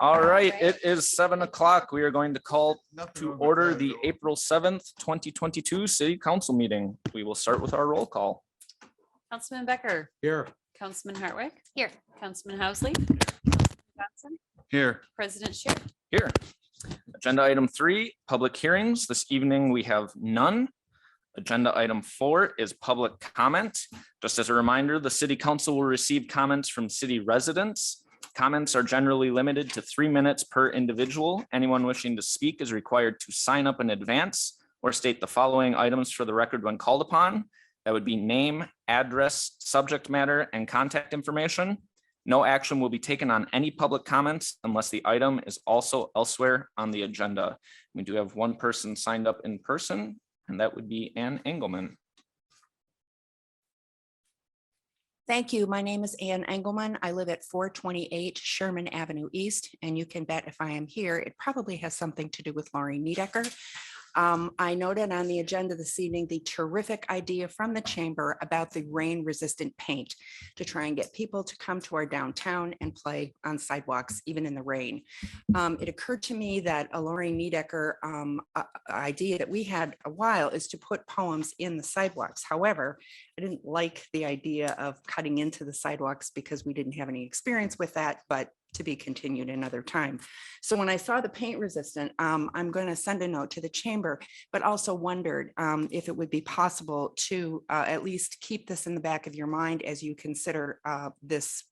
All right, it is 7 o'clock. We are going to call to order the April 7th, 2022 City Council meeting. We will start with our roll call. Councilman Becker. Here. Councilman Hartwick. Here. Councilman Housley. Johnson. Here. President Schiff. Here. Agenda item 3, public hearings. This evening we have none. Agenda item 4 is public comment. Just as a reminder, the City Council will receive comments from city residents. Comments are generally limited to 3 minutes per individual. Anyone wishing to speak is required to sign up in advance or state the following items for the record when called upon. That would be name, address, subject matter, and contact information. No action will be taken on any public comments unless the item is also elsewhere on the agenda. We do have one person signed up in person, and that would be Ann Engelman. Thank you. My name is Ann Engelman. I live at 428 Sherman Avenue East, and you can bet if I am here, it probably has something to do with Laurie Niedecker. I noted on the agenda this evening the terrific idea from the chamber about the rain-resistant paint to try and get people to come to our downtown and play on sidewalks, even in the rain. It occurred to me that a Laurie Niedecker idea that we had a while is to put poems in the sidewalks. However, I didn't like the idea of cutting into the sidewalks because we didn't have any experience with that, but to be continued another time. So when I saw the paint resistant, I'm going to send a note to the chamber, but also wondered if it would be possible to at least keep this in the back of your mind as you consider this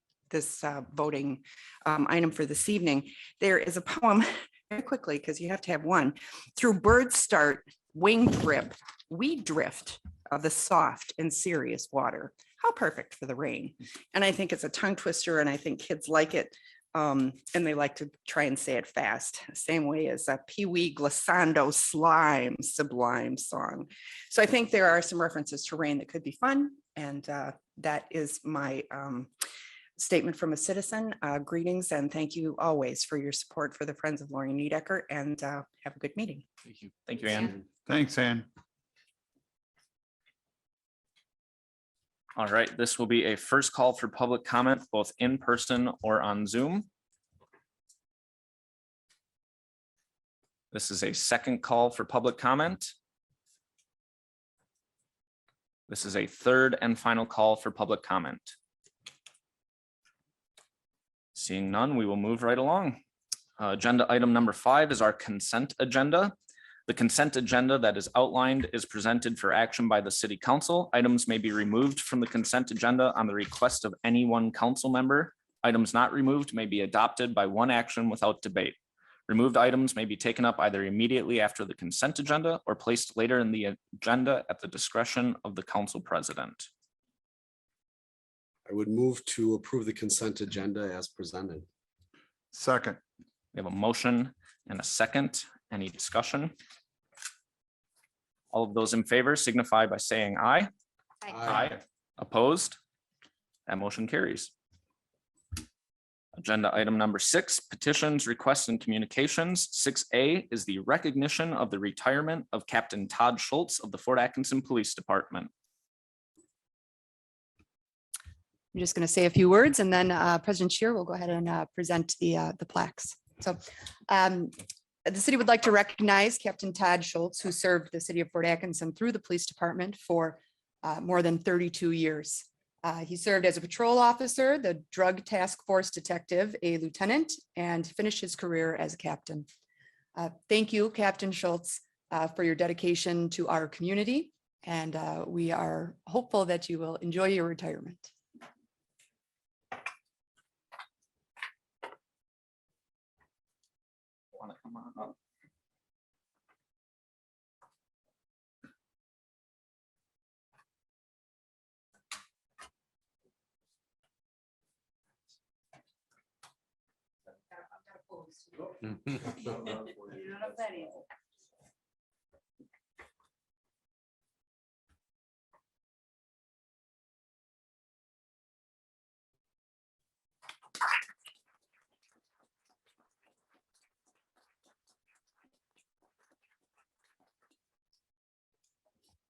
voting item for this evening. There is a poem, very quickly, because you have to have one. Through birds start, wing drip, we drift of the soft and serious water. How perfect for the rain. And I think it's a tongue twister, and I think kids like it. And they like to try and say it fast, same way as a Pee Wee Glissando slime sublime song. So I think there are some references to rain that could be fun. And that is my statement from a citizen. Greetings and thank you always for your support for the Friends of Laurie Niedecker, and have a good meeting. Thank you. Thank you, Ann. Thanks, Ann. All right, this will be a first call for public comment, both in person or on Zoom. This is a second call for public comment. This is a third and final call for public comment. Seeing none, we will move right along. Agenda item number 5 is our consent agenda. The consent agenda that is outlined is presented for action by the City Council. Items may be removed from the consent agenda on the request of any one council member. Items not removed may be adopted by one action without debate. Removed items may be taken up either immediately after the consent agenda or placed later in the agenda at the discretion of the council president. I would move to approve the consent agenda as presented. Second. We have a motion and a second. Any discussion? All of those in favor signify by saying aye. Aye. Opposed? That motion carries. Agenda item number 6, petitions, requests, and communications. 6A is the recognition of the retirement of Captain Todd Schultz of the Fort Atkinson Police Department. I'm just going to say a few words, and then President Scheer will go ahead and present the plaques. So the city would like to recognize Captain Todd Schultz, who served the city of Fort Atkinson through the police department for more than 32 years. He served as a patrol officer, the drug task force detective, a lieutenant, and finished his career as a captain. Thank you, Captain Schultz, for your dedication to our community, and we are hopeful that you will enjoy your retirement. Want to come on up?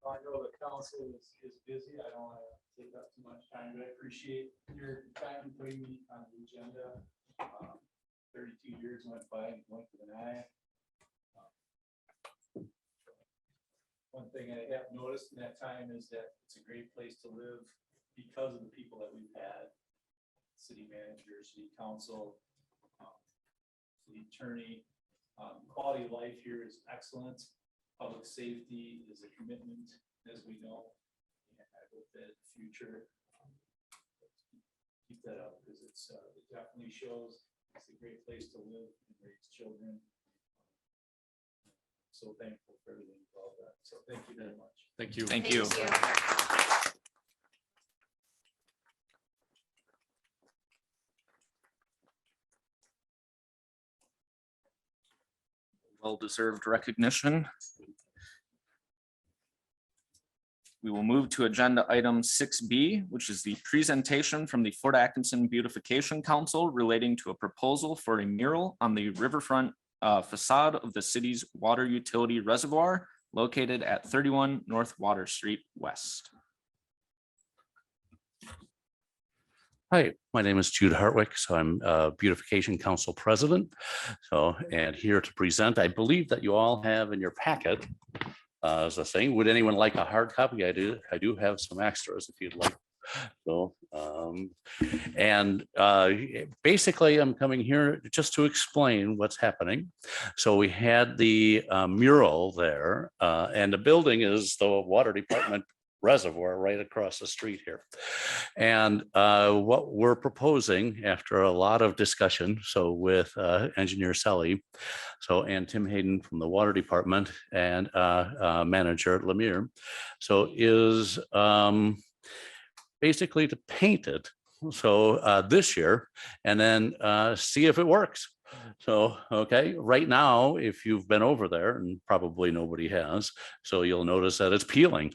I know the council is busy. I don't want to take up too much time, but I appreciate your time and putting me on the agenda. 32 years went by and blink of an eye. One thing I have noticed in that time is that it's a great place to live because of the people that we've had. City manager, city council, city attorney. Quality of life here is excellent. Public safety is a commitment, as we know. And I hope that in the future, keep that up because it definitely shows it's a great place to live and raise children. So thankful for everything involved that. So thank you very much. Thank you. Thank you. Well-deserved recognition. We will move to agenda item 6B, which is the presentation from the Fort Atkinson Beautification Council relating to a proposal for a mural on the riverfront facade of the city's water utility reservoir located at 31 North Water Street West. Hi, my name is Jude Hartwick, so I'm Beautification Council President. And here to present, I believe that you all have in your packet, as a thing, would anyone like a hard copy? I do have some extras if you'd like. So, basically I'm coming here just to explain what's happening. So we had the mural there, and the building is the water department reservoir right across the street here. And what we're proposing after a lot of discussion, so with engineer Selly, and Tim Hayden from the water department and manager Lemire, so is basically to paint it this year and then see if it works. So, okay, right now, if you've been over there, and probably nobody has, so you'll notice that it's peeling.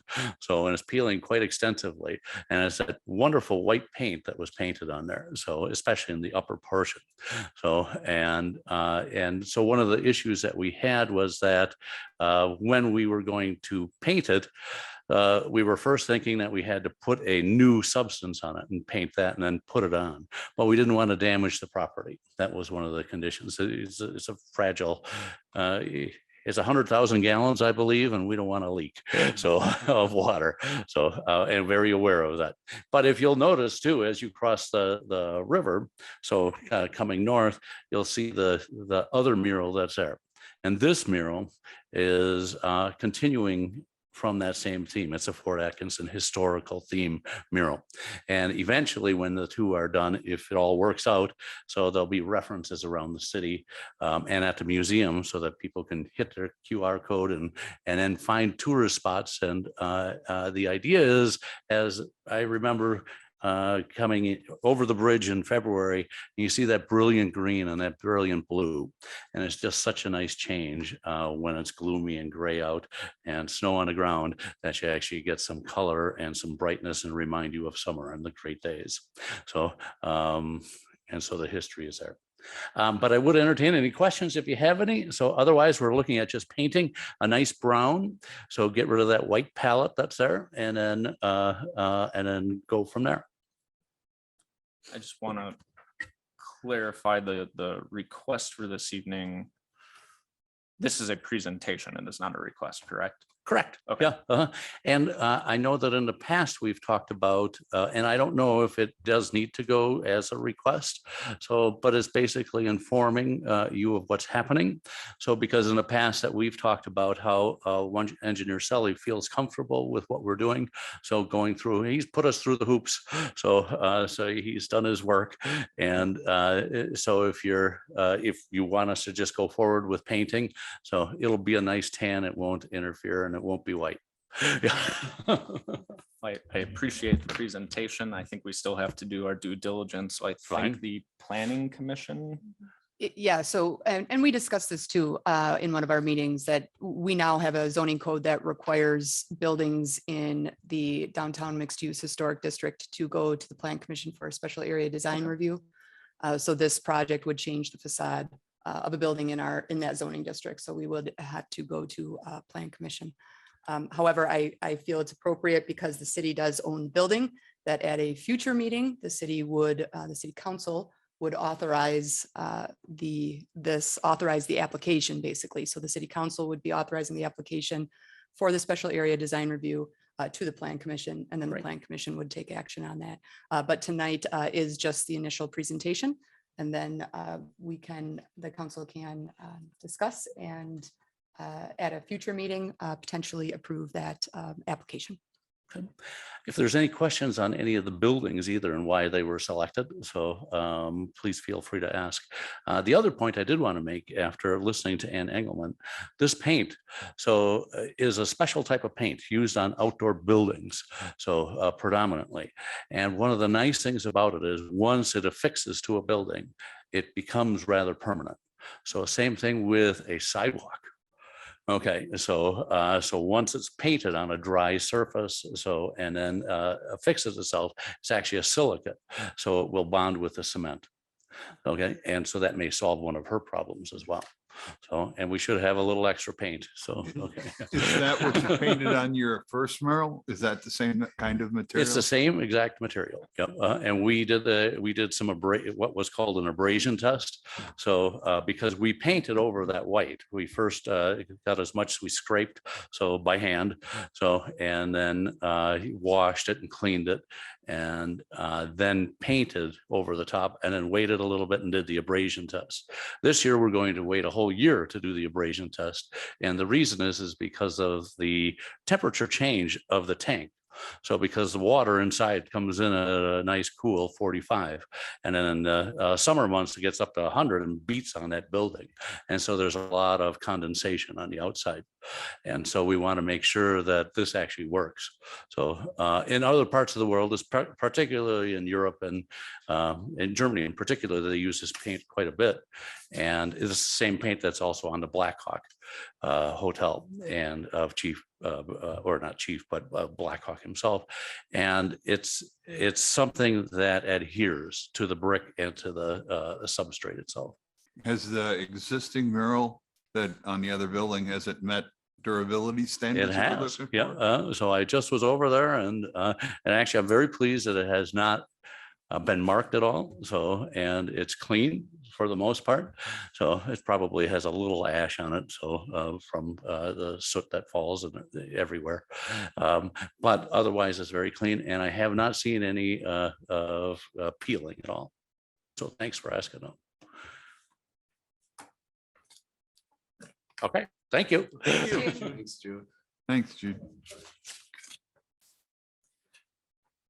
And it's peeling quite extensively. And it's that wonderful white paint that was painted on there. So especially in the upper portion. So one of the issues that we had was that when we were going to paint it, we were first thinking that we had to put a new substance on it and paint that and then put it on, but we didn't want to damage the property. That was one of the conditions. It's a fragile, it's 100,000 gallons, I believe, and we don't want to leak of water. And very aware of that. But if you'll notice too, as you cross the river, coming north, you'll see the other mural that's there. And this mural is continuing from that same theme. It's a Fort Atkinson historical theme mural. And eventually when the two are done, if it all works out, so there'll be references around the city and at the museum so that people can hit their QR code and then find tourist spots. And the idea is, as I remember coming over the bridge in February, you see that brilliant green and that brilliant blue. And it's just such a nice change when it's gloomy and gray out and snow on the ground, that you actually get some color and some brightness and remind you of summer and the great days. So the history is there. But I would entertain any questions if you have any. So otherwise, we're looking at just painting a nice brown. So get rid of that white palette that's there, and then go from there. I just want to clarify the request for this evening. This is a presentation and it's not a request, correct? Correct. Okay. Yeah. And I know that in the past we've talked about, and I don't know if it does need to go as a request. But it's basically informing you of what's happening. So because in the past that we've talked about how one engineer Selly feels comfortable with what we're doing. So going through, he's put us through the hoops. So he's done his work. And so if you want us to just go forward with painting, so it'll be a nice tan. It won't interfere and it won't be white. I appreciate the presentation. I think we still have to do our due diligence. So I think the planning commission. Yeah, so, and we discussed this too in one of our meetings, that we now have a zoning code that requires buildings in the downtown mixed use historic district to go to the plan commission for a special area design review. So this project would change the facade of a building in that zoning district. So we would have to go to plan commission. However, I feel it's appropriate because the city does own the building, that at a future meeting, the city council would authorize authorize the application, basically. So the city council would be authorizing the application for the special area design review to the plan commission, and then the Right. plan commission would take action on that. But tonight is just the initial presentation, and then the council can discuss and at a future meeting, potentially approve that application. If there's any questions on any of the buildings either and why they were selected, so please feel free to ask. The other point I did want to make after listening to Ann Engelman, this paint is a special type of paint used on outdoor buildings, so predominantly. And one of the nice things about it is once it affixes to a building, it becomes rather permanent. So same thing with a sidewalk. Okay, so once it's painted on a dry surface, and then affixes itself, it's actually a silicate, so it will bond with the cement. Okay, and so that may solve one of her problems as well. So, and we should have a little extra paint, so, okay. Is that what you painted on your first mural? Is that the same kind of material? It's the same exact material. Yep. And we did some what was called an abrasion test. So because we painted over that white, we first got as much as we scraped, so by hand. So, and then washed it and cleaned it, and then painted over the top, and then waited a little bit and did the abrasion test. This year, we're going to wait a whole year to do the abrasion test. And the reason is because of the temperature change of the tank. So because the water inside comes in at a nice cool 45, and then in the summer months, it gets up to 100 and beats on that building. And so there's a lot of condensation on the outside. And so we want to make sure that this actually works. So in other parts of the world, particularly in Europe and in Germany in particular, they use this paint quite a bit. And it's the same paint that's also on the Blackhawk Hotel and of Chief, or not Chief, but Blackhawk himself. And it's something that adheres to the brick and to the substrate itself. Has the existing mural that on the other building, has it met durability standards? It you were has, looking yeah. for? So I just was over there, and actually I'm very pleased that it has not been marked at all. So, and it's clean for the most part. So it probably has a little ash on it. So from the soot that falls everywhere. But otherwise it's very clean, and I have not seen any of peeling at all. So thanks for asking them. Okay, thank you. Thanks, Jude. Thanks, Jude.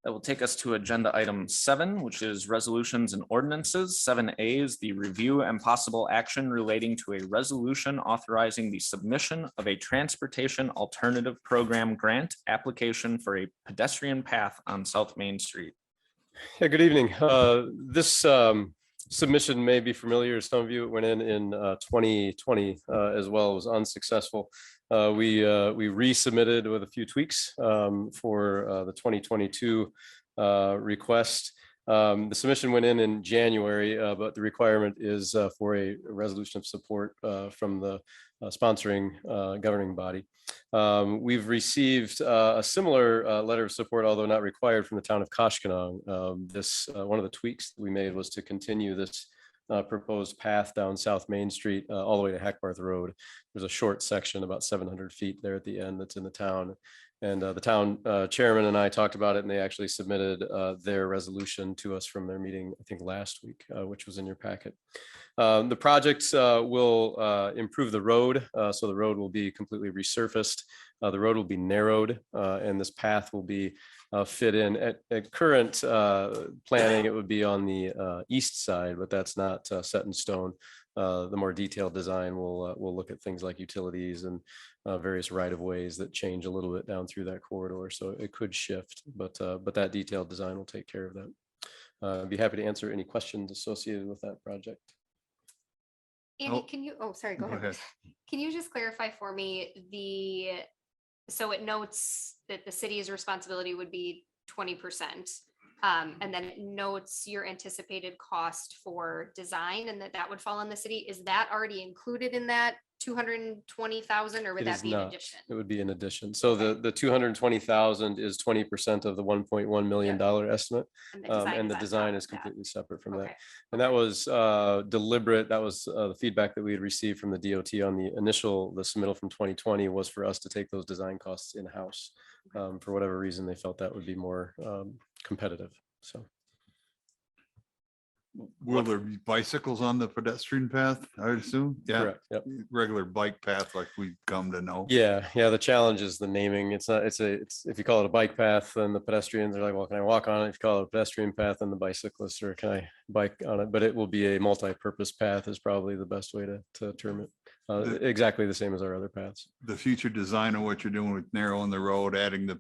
That will take us to agenda item 7, which is resolutions and ordinances. 7A is the review and possible action relating to a resolution authorizing the submission of a transportation alternative program grant application for a pedestrian path on South Main Street. Yeah, good evening. This submission may be familiar to some of you. It went in 2020 as well. It was unsuccessful. We resubmitted with a few tweaks for the 2022 request. The submission went in January, but the requirement is for a resolution of support from the sponsoring governing body. We've received a similar letter of support, although not required, from the town of Koshkonong. One of the tweaks that we made was to continue this proposed path down South Main Street all the way to Hackbarth Road. There's a short section about 700 feet there at the end that's in the town. And the town chairman and I talked about it, and they actually submitted their resolution to us from their meeting, I think last week, which was in your packet. The project will improve the road. So the road will be completely resurfaced. The road will be narrowed, and this path will be fit in. At current planning, it would be on the east side, but that's not set in stone. The more detailed design will look at things like utilities and various right-of-ways that change a little bit down through that corridor. So it could shift, but that detailed design will take care of that. I'd be happy to answer any questions associated with that project. Andy, can you, sorry, go ahead. Can you just clarify for me so it notes that the city's responsibility would be 20%. And then it notes your anticipated cost for design and that would fall on the city. Is that already included in that 220,000, or would It that is be in not. addition? It would be in addition. So the 220,000 is 20% of the $1.1 million estimate. And the on design top is of that. completely separate from that. Okay. And that was deliberate. That was the feedback that we had received from the DOT on the submittal from 2020 was for us to take those design costs in-house. For whatever reason, they felt that would be more competitive. So. Will there be bicycles on the pedestrian path, I would assume? Yeah, Correct. Yep. regular bike path like we've come to know. Yeah, the challenge is the naming. It's not, it's if you call it a bike path, then the pedestrians are like, well, can I walk on it? If you call it a pedestrian path, then the bicyclists are, can I bike on it? But it will be a multi-purpose path is probably the best way to term it. Exactly the same as our other paths. The future design of what you're doing with narrowing the road, adding the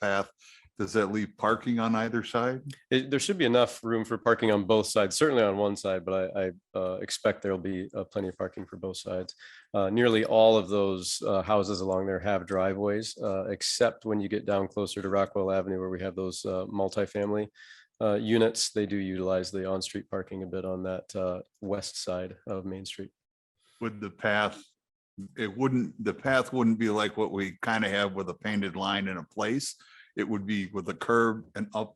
path, does that leave parking on either side? There should be enough room for parking on both sides, certainly on one side, but I expect there'll be plenty of parking for both sides. Nearly all of those houses along there have driveways, except when you get down closer to Rockwell Avenue where we have those multifamily units. They do utilize the on-street parking a bit on that west side of Main Street. Would the path, the path wouldn't be like what we kind of have with a painted line in a place. It would be with a curb and up.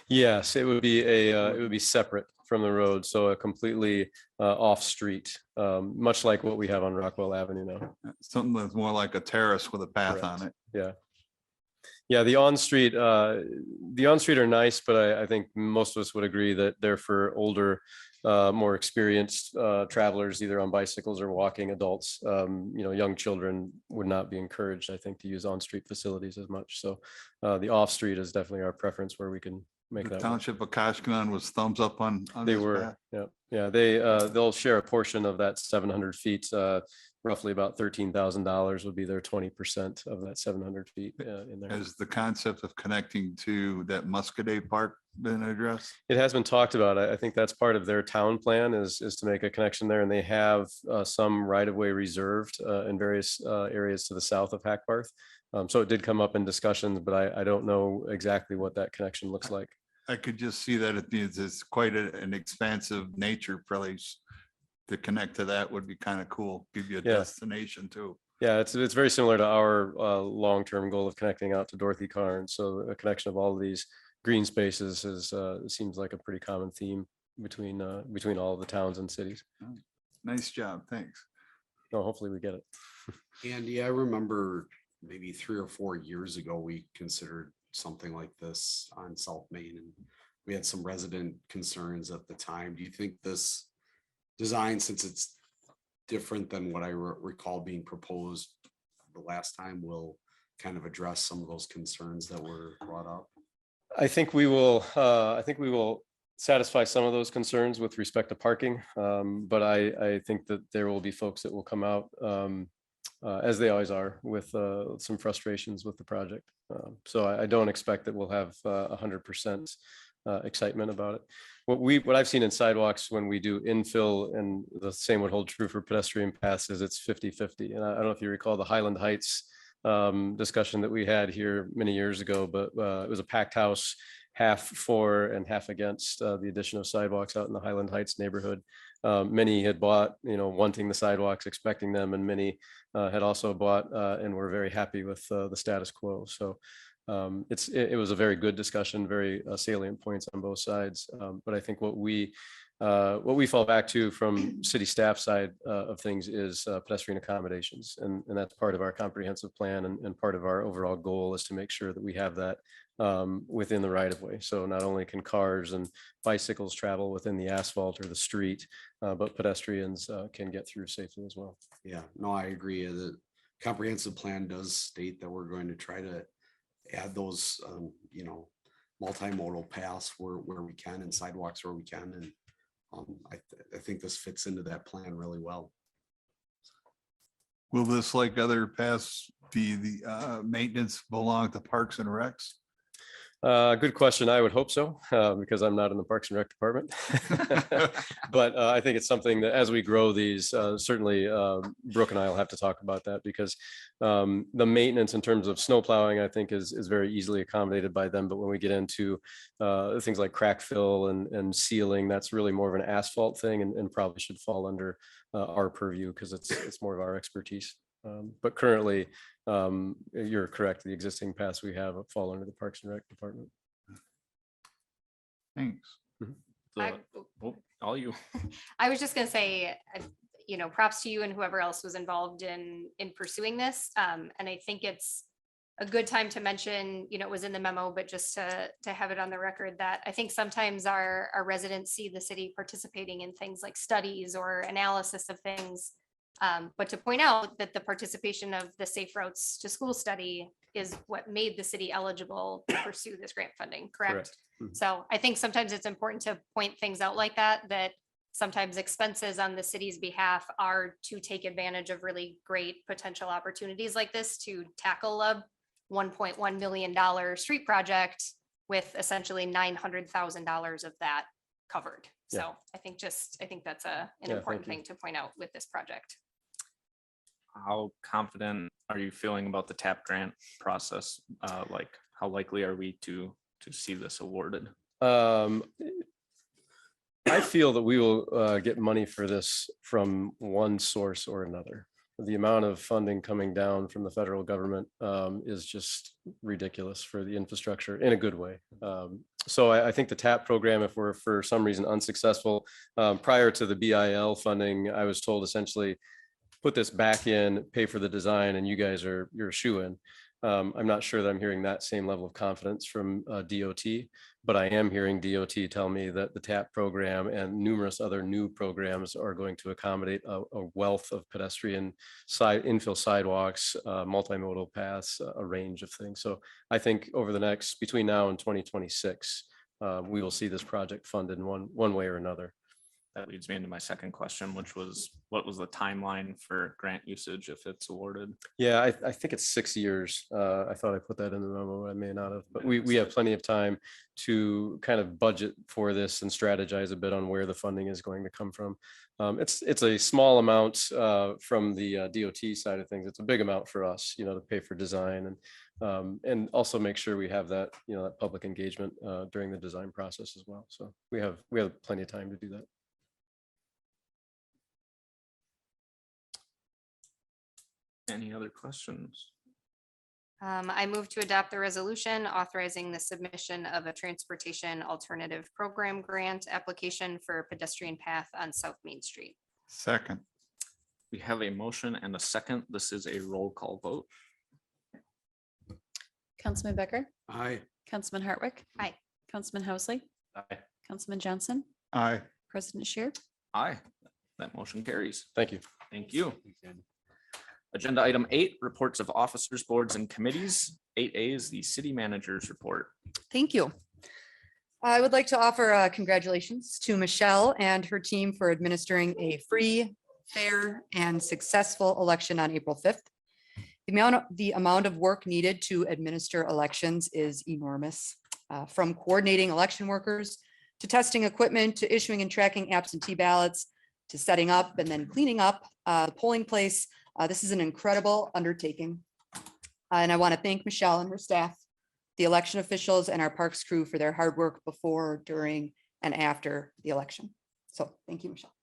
Yes, it would be it would be separate from the road, so a completely off street, much like what we have on Rockwell Avenue now. Something that's more like a terrace with a path on it. Yeah, the on-street are nice, but I think most of us would agree that they're for older, more experienced travelers, either on bicycles or walking adults. Young children would not be encouraged, I think, to use on-street facilities as much. So the off-street is definitely our preference where we can make The that work. township of Koshkonong was thumbs up on. They this were, path. yeah, they'll share a portion of that 700 feet. Roughly about $13,000 would be their 20% of that 700 feet in there. Has the concept of connecting to that Muscadet Park been addressed? It has been talked about. I think that's part of their town plan is to make a connection there, and they have some right of way reserved in various areas to the south of Hackbarth. So it did come up in discussions, but I don't know exactly what that connection looks like. I could just see that it's quite an expansive nature place. To connect to that would be kind of cool. Give you a destination too. Yeah, it's very similar to our long-term goal of connecting out to Dorothy Carnes. So a connection of all of these green spaces seems like a pretty common theme between all of the towns and cities. Nice job. Thanks. Oh, hopefully we get it. Andy, I remember maybe 3 or 4 years ago, we considered something like this on South Main, and we had some resident concerns at the time. Do you think this design, since it's different than what I recall being proposed the last time, will kind of address some of those concerns that were brought up? I think we will satisfy some of those concerns with respect to parking. But I think that there will be folks that will come out as they always are with some frustrations with the project. So I don't expect that we'll have 100% excitement about it. What I've seen in sidewalks when we do infill, and the same would hold true for pedestrian paths, is it's 50-50. And I don't know if you recall the Highland Heights discussion that we had here many years ago, but it was a packed house, half for and half against the addition of sidewalks out in the Highland Heights neighborhood. Many had bought, wanting the sidewalks, expecting them, and many had also bought and were very happy with the status quo. So it was a very good discussion, very salient points on both sides. But I think what we fall back to from city staff side of things is pedestrian accommodations. And that's part of our comprehensive plan, and part of our overall goal is to make sure that we have that within the right of way. So not only can cars and bicycles travel within the asphalt or the street, but pedestrians can get through safely as well. Yeah, no, I agree. The comprehensive plan does state that we're going to try to add those, multimodal paths where we can, and sidewalks where we can. And I think this fits into that plan really well. Will this, like other paths, be the maintenance belong to Parks and Recs? Good question. I would hope so, because I'm not in the Parks and Rec department. But I think it's something that as we grow these, certainly Brooke and I will have to talk about that, because the maintenance in terms of snow plowing, I think is very easily accommodated by them. But when we get into things like crack fill and sealing, that's really more of an asphalt thing, and probably should fall under our purview, because it's more of our expertise. But currently, you're correct. The existing paths we have fall under the Parks and Rec department. Thanks. All you. I was just gonna say, props to you and whoever else was involved in pursuing this. And I think it's a good time to mention, it was in the memo, but just to have it on the record that I think sometimes our residents see the city participating in things like studies or analysis of things. But to point out that the participation of the Safe Routes to School study is what made the city eligible to pursue this grant funding, correct? So I think sometimes it's important to point things out like that sometimes expenses on the city's behalf are to take advantage of really great potential opportunities like this to tackle a $1.1 million street project with essentially $900,000 of that covered. Yeah. So I think that's an Yeah, important thank you. thing to point out with this project. How confident are you feeling about the TAP grant process? Like, how likely are we to see this awarded? I feel that we will get money for this from one source or another. The amount of funding coming down from the federal government is just ridiculous for the infrastructure in a good way. So I think the TAP program, if we're for some reason unsuccessful, prior to the BIL funding, I was told essentially put this back in, pay for the design, and you're a shoo-in. I'm not sure that I'm hearing that same level of confidence from DOT, but I am hearing DOT tell me that the TAP program and numerous other new programs are going to accommodate a wealth of pedestrian infill sidewalks, multimodal paths, a range of things. So I think over the between now and 2026, we will see this project funded in one way or another. That leads me into my second question, which was, what was the timeline for grant usage if it's awarded? Yeah, I think it's 6 years. I thought I put that in the memo. I may not have, but we have plenty of time to kind of budget for this and strategize a bit on where the funding is going to come from. It's a small amount from the DOT side of things. It's a big amount for us, to pay for design and also make sure we have that, that public engagement during the design process as well. So we have plenty of time to do that. Any other questions? I move to adopt the resolution authorizing the submission of a transportation alternative program grant application for a pedestrian path on South Main Street. Second. We have a motion and a second. This is a roll call vote. Councilman Becker, Aye. Councilman Hartwick. Aye. Councilman Housley, Aye. Councilman Johnson, Aye. President Shear. Aye. That motion carries. Thank you. Thank you. Agenda item 8, reports of officers, boards, and committees. 8A is the city manager's report. Thank you. I would like to offer congratulations to Michelle and her team for administering a free, fair, and successful election on April 5th. The amount of work needed to administer elections is enormous, from coordinating election workers to testing equipment to issuing and tracking absentee ballots to setting up and then cleaning up the polling place. This is an incredible undertaking. And I want to thank Michelle and her staff, the election officials, and our parks crew for their hard work before, during, and after the election. So thank you, Michelle.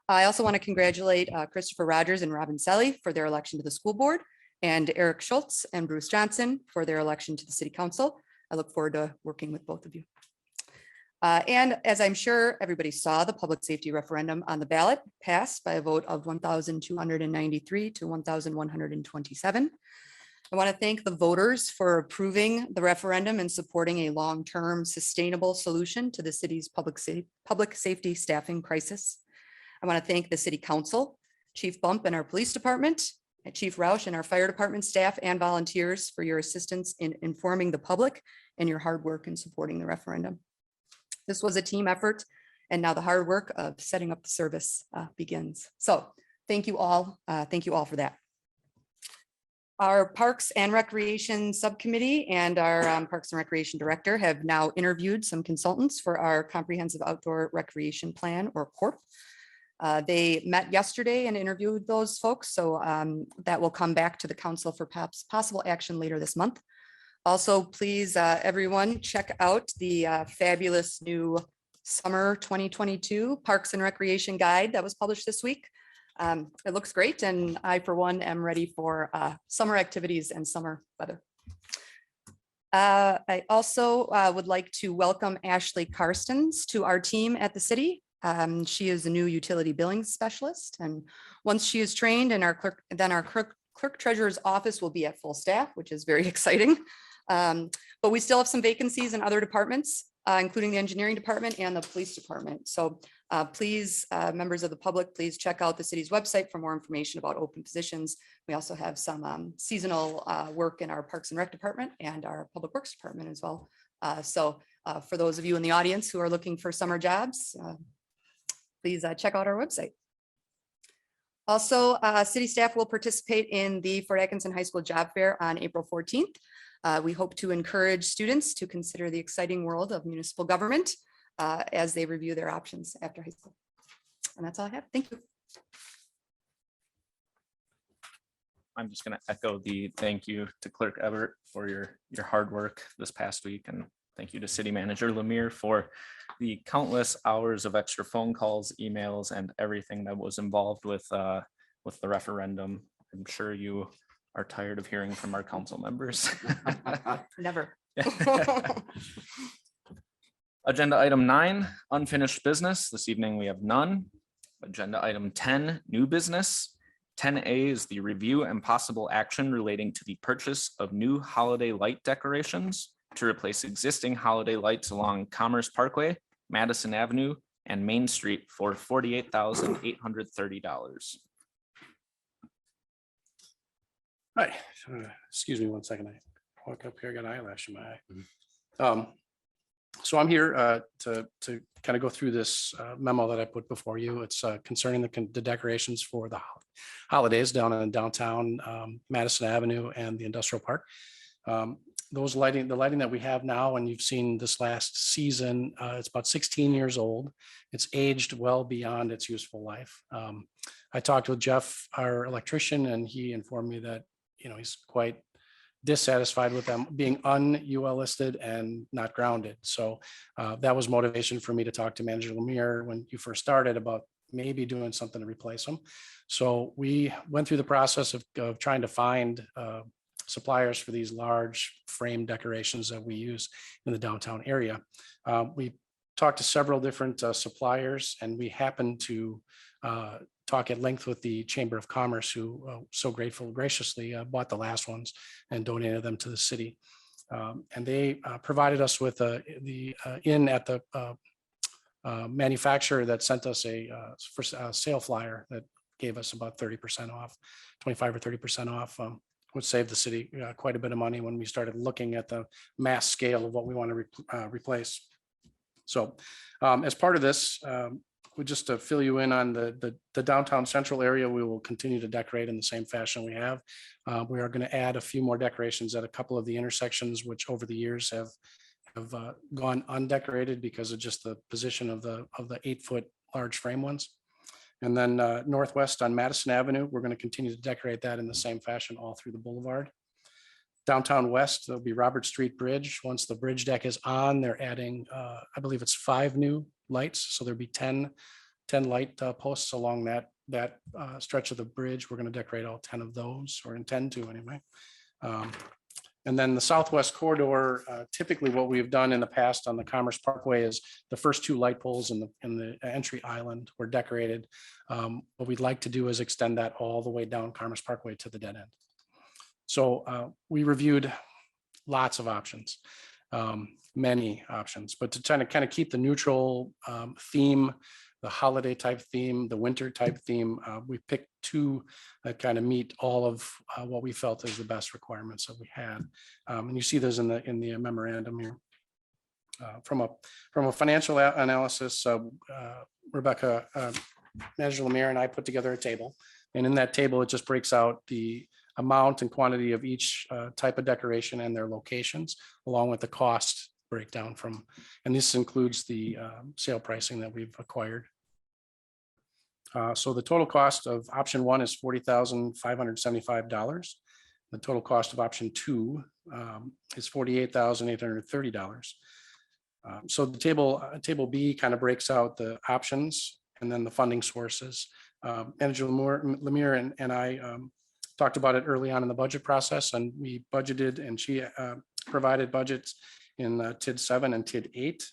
I also want to congratulate Christopher Rogers and Robin Selly for their election to the school board, and Eric Schultz and Bruce Johnson for their election to the city council. I look forward to working with both of you. And as I'm sure everybody saw, the public safety referendum on the ballot passed by a vote of 1,293 to 1,127. I want to thank the voters for approving the referendum and supporting a long-term sustainable solution to the city's public safety staffing crisis. I want to thank the city council, Chief Bump and our police department, and Chief Roush and our fire department staff and volunteers for your assistance in informing the public and your hard work in supporting the referendum. This was a team effort, and now the hard work of setting up the service begins. So thank you all. Thank you all for that. Our Parks and Recreation Subcommittee and our Parks and Recreation Director have now interviewed some consultants for our Comprehensive Outdoor Recreation Plan, or CORP. They met yesterday and interviewed those folks, so that will come back to the council for perhaps possible action later this month. Also, please, everyone, check out the fabulous new Summer 2022 Parks and Recreation Guide that was published this week. It looks great, and I, for one, am ready for summer activities and summer weather. I also would like to welcome Ashley Carstens to our team at the city. She is a new utility billing specialist, and once she is trained, and our clerk treasurer's office will be at full staff, which is very exciting. But we still have some vacancies in other departments, including the engineering department and the police department. So please, members of the public, please check out the city's website for more information about open positions. We also have some seasonal work in our Parks and Rec department and our Public Works department as well. So for those of you in the audience who are looking for summer jobs, please check out our website. Also, city staff will participate in the Fort Atkinson High School Job Fair on April 14th. We hope to encourage students to consider the exciting world of municipal government as they review their options after high school. And that's all I have. Thank you. I'm just going to echo the thank you to Clerk Everett for your hard work this past week. And thank you to City Manager Lemire for the countless hours of extra phone calls, emails, and everything that was involved with the referendum. I'm sure you are tired of hearing from our council members. Never. Agenda item 9, unfinished business. This evening we have none. Agenda item 10, new business. 10A is the review and possible action relating to the purchase of new holiday light decorations to replace existing holiday lights along Commerce Parkway, Madison Avenue, and Main Street for $48,830. Hi, excuse me 1 second. I walk up here, got an eyelash in my eye. So I'm here to kind of go through this memo that I put before you. It's concerning the decorations for the holidays down in downtown Madison Avenue and the industrial park. The lighting that we have now, and you've seen this last season, it's about 16 years old. It's aged well beyond its useful life. I talked with Jeff, our electrician, and he informed me that he's quite dissatisfied with them being un-UL listed and not grounded. So that was motivation for me to talk to Manager Lemire when you first started about maybe doing something to replace them. So we went through the process of trying to find suppliers for these large frame decorations that we use in the downtown area. We talked to several different suppliers, and we happened to talk at length with the Chamber of Commerce, who so graciously bought the last ones and donated them to the city. And they provided us with the in at the manufacturer that sent us a sale flyer that gave us about 30% off, 25 or 30% off, which saved the city quite a bit of money when we started looking at the mass scale of what we want to replace. So as part of this, just to fill you in on the downtown central area, we will continue to decorate in the same fashion we have. We are going to add a few more decorations at a couple of the intersections, which over the years have gone undecorated because of just the position of the 8-foot large frame ones. And then northwest on Madison Avenue, we're going to continue to decorate that in the same fashion all through the boulevard. Downtown west, there'll be Robert Street Bridge. Once the bridge deck is on, they're adding, I believe it's 5 new lights. So there'll be 10 light posts along that stretch of the bridge. We're going to decorate all 10 of those, or intend to anyway. And then the southwest corridor, typically what we've done in the past on the Commerce Parkway is the first 2 light poles in the entry island were decorated. What we'd like to do is extend that all the way down Commerce Parkway to the dead end. So we reviewed lots of options, many options, but to kind of keep the neutral theme, the holiday type theme, the winter type theme, we picked 2 that kind of meet all of what we felt is the best requirements that we had. And you see those in the memorandum here. From a financial analysis, Rebecca, Manager Lemire and I put together a table. And in that table, it just breaks out the amount and quantity of each type of decoration and their locations, along with the cost breakdown from, and this includes the sale pricing that we've acquired. So the total cost of option one is $40,575. The total cost of option two is $48,830. So the table B kind of breaks out the options and then the funding sources. Manager Lemire and I talked about it early on in the budget process, and we budgeted, and she provided budgets in TID 7 and TID 8,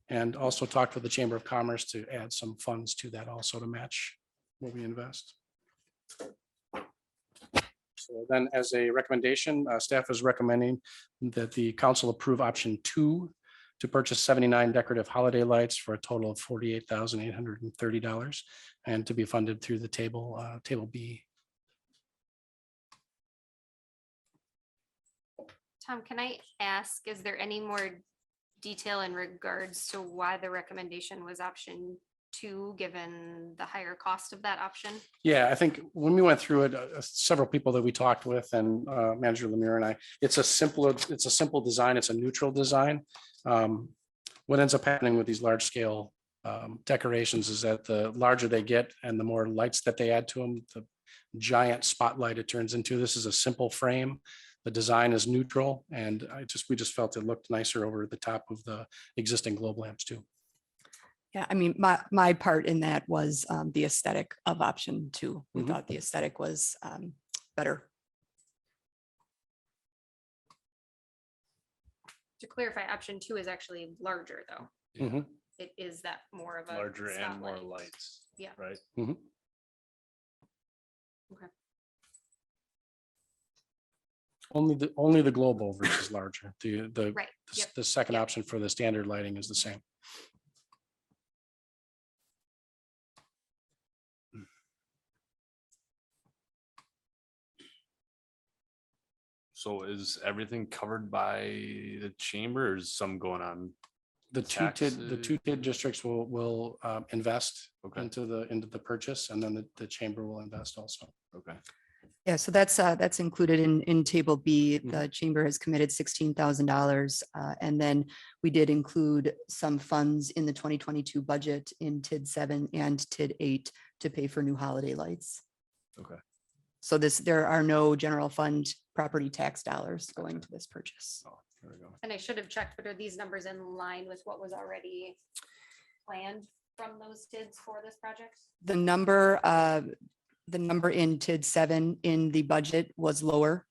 and also talked with the Chamber of Commerce to add some funds to that also to match what we invest. So then as a recommendation, staff is recommending that the council approve option two to purchase 79 decorative holiday lights for a total of $48,830 and to be funded through the table B. Tom, can I ask, is there any more detail in regards to why the recommendation was option two, given the higher cost of that option? Yeah, I think when we went through it, several people that we talked with and Manager Lemire and I, it's a simple design. It's a neutral design. What ends up happening with these large scale decorations is that the larger they get and the more lights that they add to them, the giant spotlight it turns into. This is a simple frame. The design is neutral, and we just felt it looked nicer over the top of the existing globe lamps too. Yeah, I mean, my part in that was the aesthetic of option two. We Mhm. thought the aesthetic was better. To clarify, option two is actually larger, though. Mhm. It is that more of a Larger and more spotlight. lights. Yeah. Right. Only the globe overs is larger. Right. Yep. The second Yep. option for the standard lighting is the same. So is everything covered by the chamber or is some going on? The two TID districts will invest Okay. into the purchase, and then the chamber will invest also. Okay. Yeah, so that's included in table B. Mhm. The chamber has committed $16,000. And then we did include some funds in the 2022 budget in TID 7 and TID 8 to pay for new holiday lights. Okay. So there are no general fund property tax dollars going to this purchase. Oh, there we go. And I should have checked, but are these numbers in line with what was already planned from those TIDs for this project? The number in TID 7 in the budget was lower.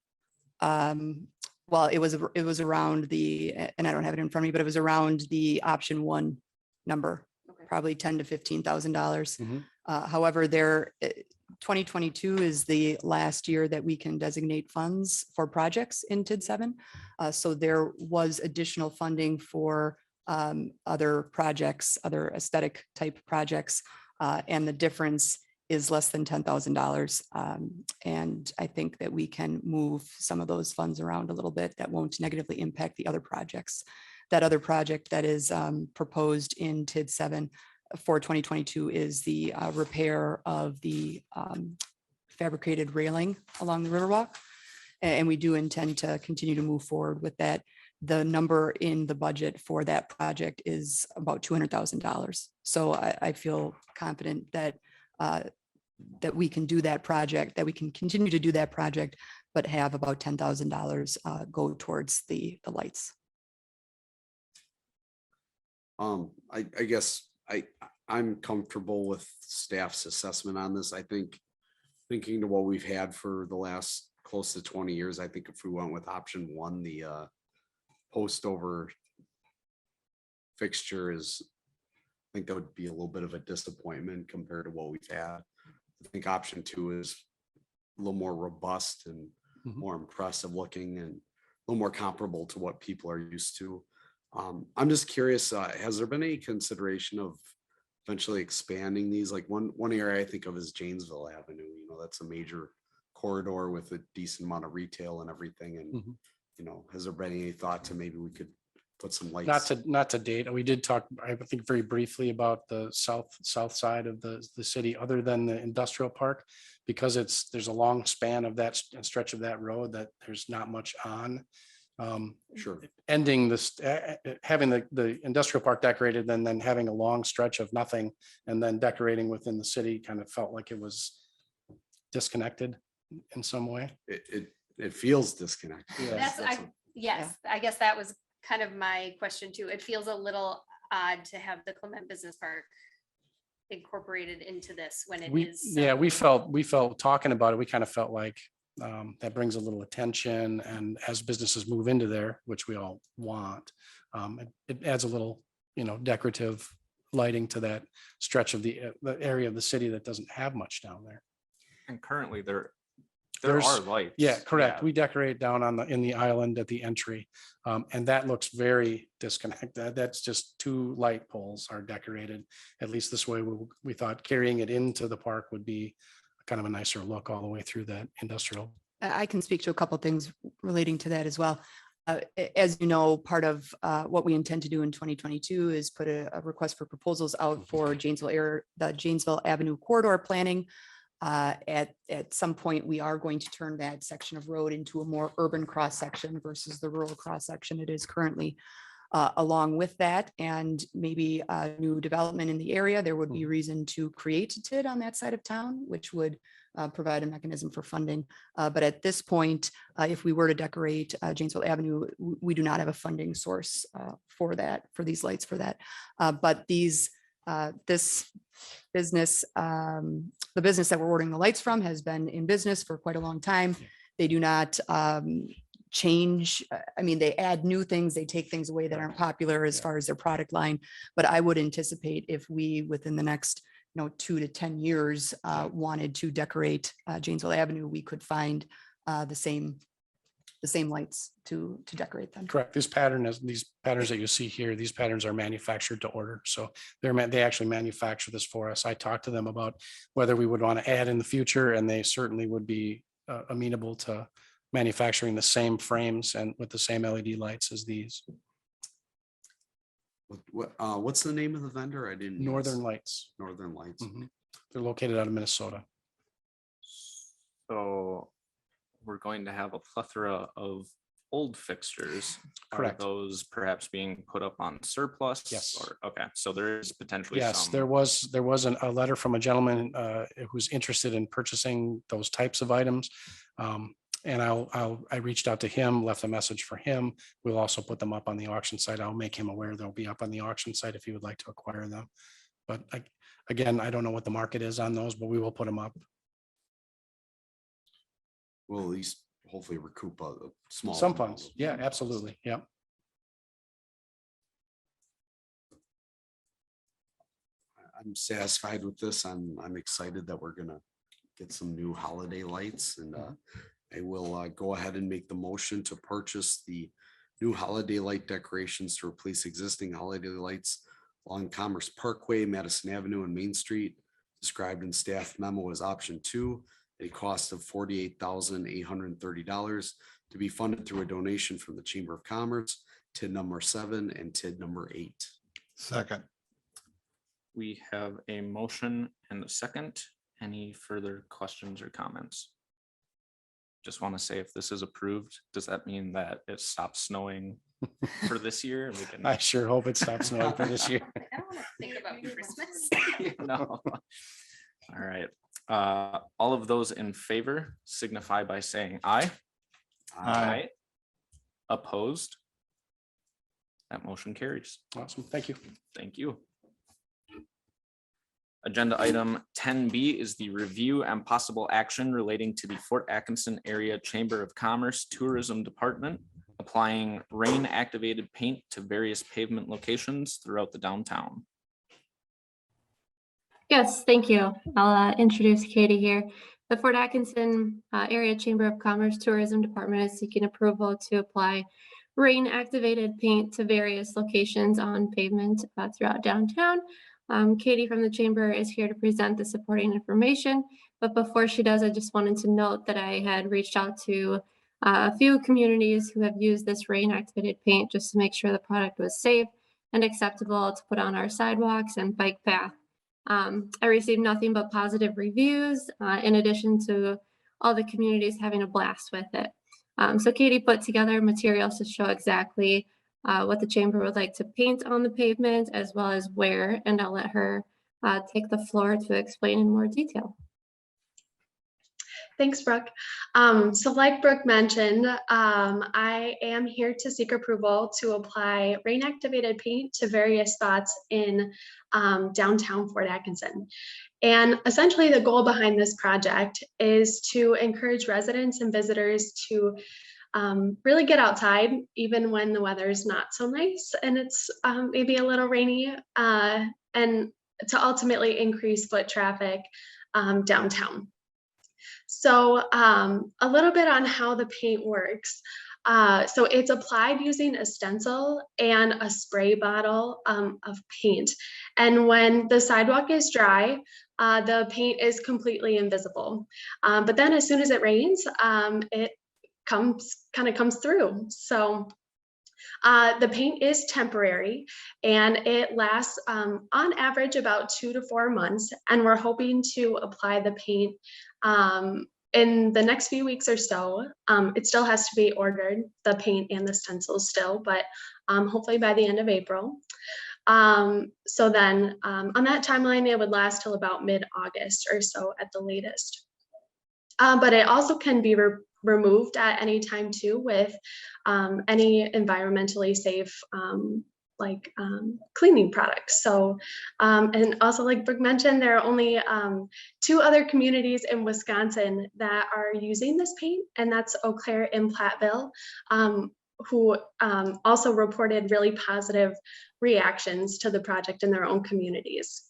Well, it was around the, and I don't have it in front of me, but it was around the option one number, Okay. probably $10,000 to $15,000. Mhm. However, 2022 is the last year that we can designate funds for projects in TID 7. So there was additional funding for other projects, other aesthetic type projects, and the difference is less than $10,000. And I think that we can move some of those funds around a little bit that won't negatively impact the other projects. That other project that is proposed in TID 7 for 2022 is the repair of the fabricated railing along the Riverwalk. And we do intend to continue to move forward with that. The number in the budget for that project is about $200,000. So I feel confident that that we can do that project, that we can continue to do that project, but have about $10,000 go towards the lights. I guess I'm comfortable with staff's assessment on this. I think thinking to what we've had for the last close to 20 years, I think if we went with option one, the post over fixture is, I think that would be a little bit of a disappointment compared to what we've had. I think option two is a little more robust and Mhm. more impressive looking and a little more comparable to what people are used to. I'm just curious, has there been any consideration of eventually expanding these? Like one area I think of is Janesville Avenue. You know, that's a major corridor with a decent amount of retail and everything. And, Mhm. you know, has there been any thought to maybe we could put some lights? Not to date. We did talk, I think very briefly about the south side of the city, other than the industrial park, because there's a long span of that stretch of that road that there's not much on. Sure. Ending this, having the industrial park decorated, then having a long stretch of nothing, and then decorating within the city kind of felt like it was disconnected in some way. It feels disconnected. Yeah. Yes, I guess that was kind of my question too. It feels a little odd to have the Clement Business Park incorporated into this when it is. Yeah, we felt talking about it, we kind of felt like that brings a little attention, and as businesses move into there, which we all want, it adds a little, decorative lighting to that stretch of the area of the city that doesn't have much down there. And currently there There's- are lights. Yeah, correct. Yeah. We decorate down in the island at the entry. And that looks very disconnected. That's just 2 light poles are decorated. At least this way, we thought carrying it into the park would be kind of a nicer look all the way through that industrial. I can speak to a couple of things relating to that as well. As you know, part of what we intend to do in 2022 is put a request for proposals out for the Janesville Avenue corridor planning. At some point, we are going to turn that section of road into a more urban cross section versus the rural cross section it is currently. Along with that, and maybe new development in the area, there would be reason to create a TID on that side of town, which would provide a mechanism for funding. But at this point, if we were to decorate Janesville Avenue, we do not have a funding source for these lights for that. But this business, the business that we're ordering the lights from has been in business for quite a long time. They do not change. I mean, they add new things, they take things away that aren't popular as far as their product line. But I would anticipate if we, within the next 2 to 10 years, wanted to decorate Janesville Avenue, we could find the same lights to decorate them. Correct. These patterns that you see here, these patterns are manufactured to order. So they actually manufacture this for us. I talked to them about whether we would want to add in the future, and they certainly would be amenable to manufacturing the same frames and with the same LED lights as these. What's the name of the vendor? I didn't. Northern Lights. Northern Lights. Mhm. They're located out of Minnesota. So we're going to have a plethora of old fixtures. Correct. Are those perhaps being put up on surplus? Yes. Or, okay, so there is potentially Yes, some. there was a letter from a gentleman who's interested in purchasing those types of items. And I reached out to him, left a message for him. We'll also put them up on the auction site. I'll make him aware they'll be up on the auction site if he would like to acquire them. But again, I don't know what the market is on those, but we will put them up. We'll at least hopefully recoup a small. Some amount funds. of- Yeah, absolutely. Yeah. I'm satisfied with this. I'm excited that we're gonna get some new holiday lights, and I will go ahead and make the motion to purchase the new holiday light decorations to replace existing holiday lights along Commerce Parkway, Madison Avenue, and Main Street, described in staff memo as option 2, at a cost of $48,830 to be funded through a donation from the Chamber of Commerce, TID number 7 and TID number 8. Second. We have a motion and a second. Any further questions or comments? Just want to say, if this is approved, does that mean that it stops snowing for this year? And we can. I sure hope it stops snowing for this year. I don't want to think about Christmas. No. All right. All of those in favor signify by saying aye. Aye. Opposed? That motion carries. Awesome. Thank you. Thank you. Agenda item 10B is the review and possible action relating to the Fort Atkinson Area Chamber of Commerce Tourism Department applying rain activated paint to various pavement locations throughout the downtown. Yes, thank you. I'll introduce Katie here. The Fort Atkinson Area Chamber of Commerce Tourism Department is seeking approval to apply rain-activated paint to various locations on pavement throughout downtown. Katie from the Chamber is here to present the supporting information. But before she does, I just wanted to note that I had reached out to a few communities who have used this rain activated paint just to make sure the product was safe and acceptable to put on our sidewalks and bike path. I received nothing but positive reviews, in addition to all the communities having a blast with it. So Katie put together materials to show exactly what the chamber would like to paint on the pavement, as well as where, and I'll let her take the floor to explain in more detail. Thanks, Brooke. So like Brooke mentioned, I am here to seek approval to apply rain activated paint to various spots in downtown Fort Atkinson. And essentially the goal behind this project is to encourage residents and visitors to really get outside even when the weather is not so nice and it's maybe a little rainy, and to ultimately increase foot traffic downtown. So a little bit on how the paint works. So it's applied using a stencil and a spray bottle of paint. And when the sidewalk is dry, the paint is completely invisible. But then as soon as it rains, it kind of comes through. So the paint is temporary and it lasts on average about 2 to 4 months. And we're hoping to apply the paint in the next few weeks or so. It still has to be ordered, the paint and the stencils still, but hopefully by the end of April. So then on that timeline, it would last till about mid-August or so at the latest. But it also can be removed at any time too with any environmentally safe cleaning products. So and also like Brooke mentioned, there are only 2 other communities in Wisconsin that are using this paint, and that's Eau Claire and Platteville, who also reported really positive reactions to the project in their own communities.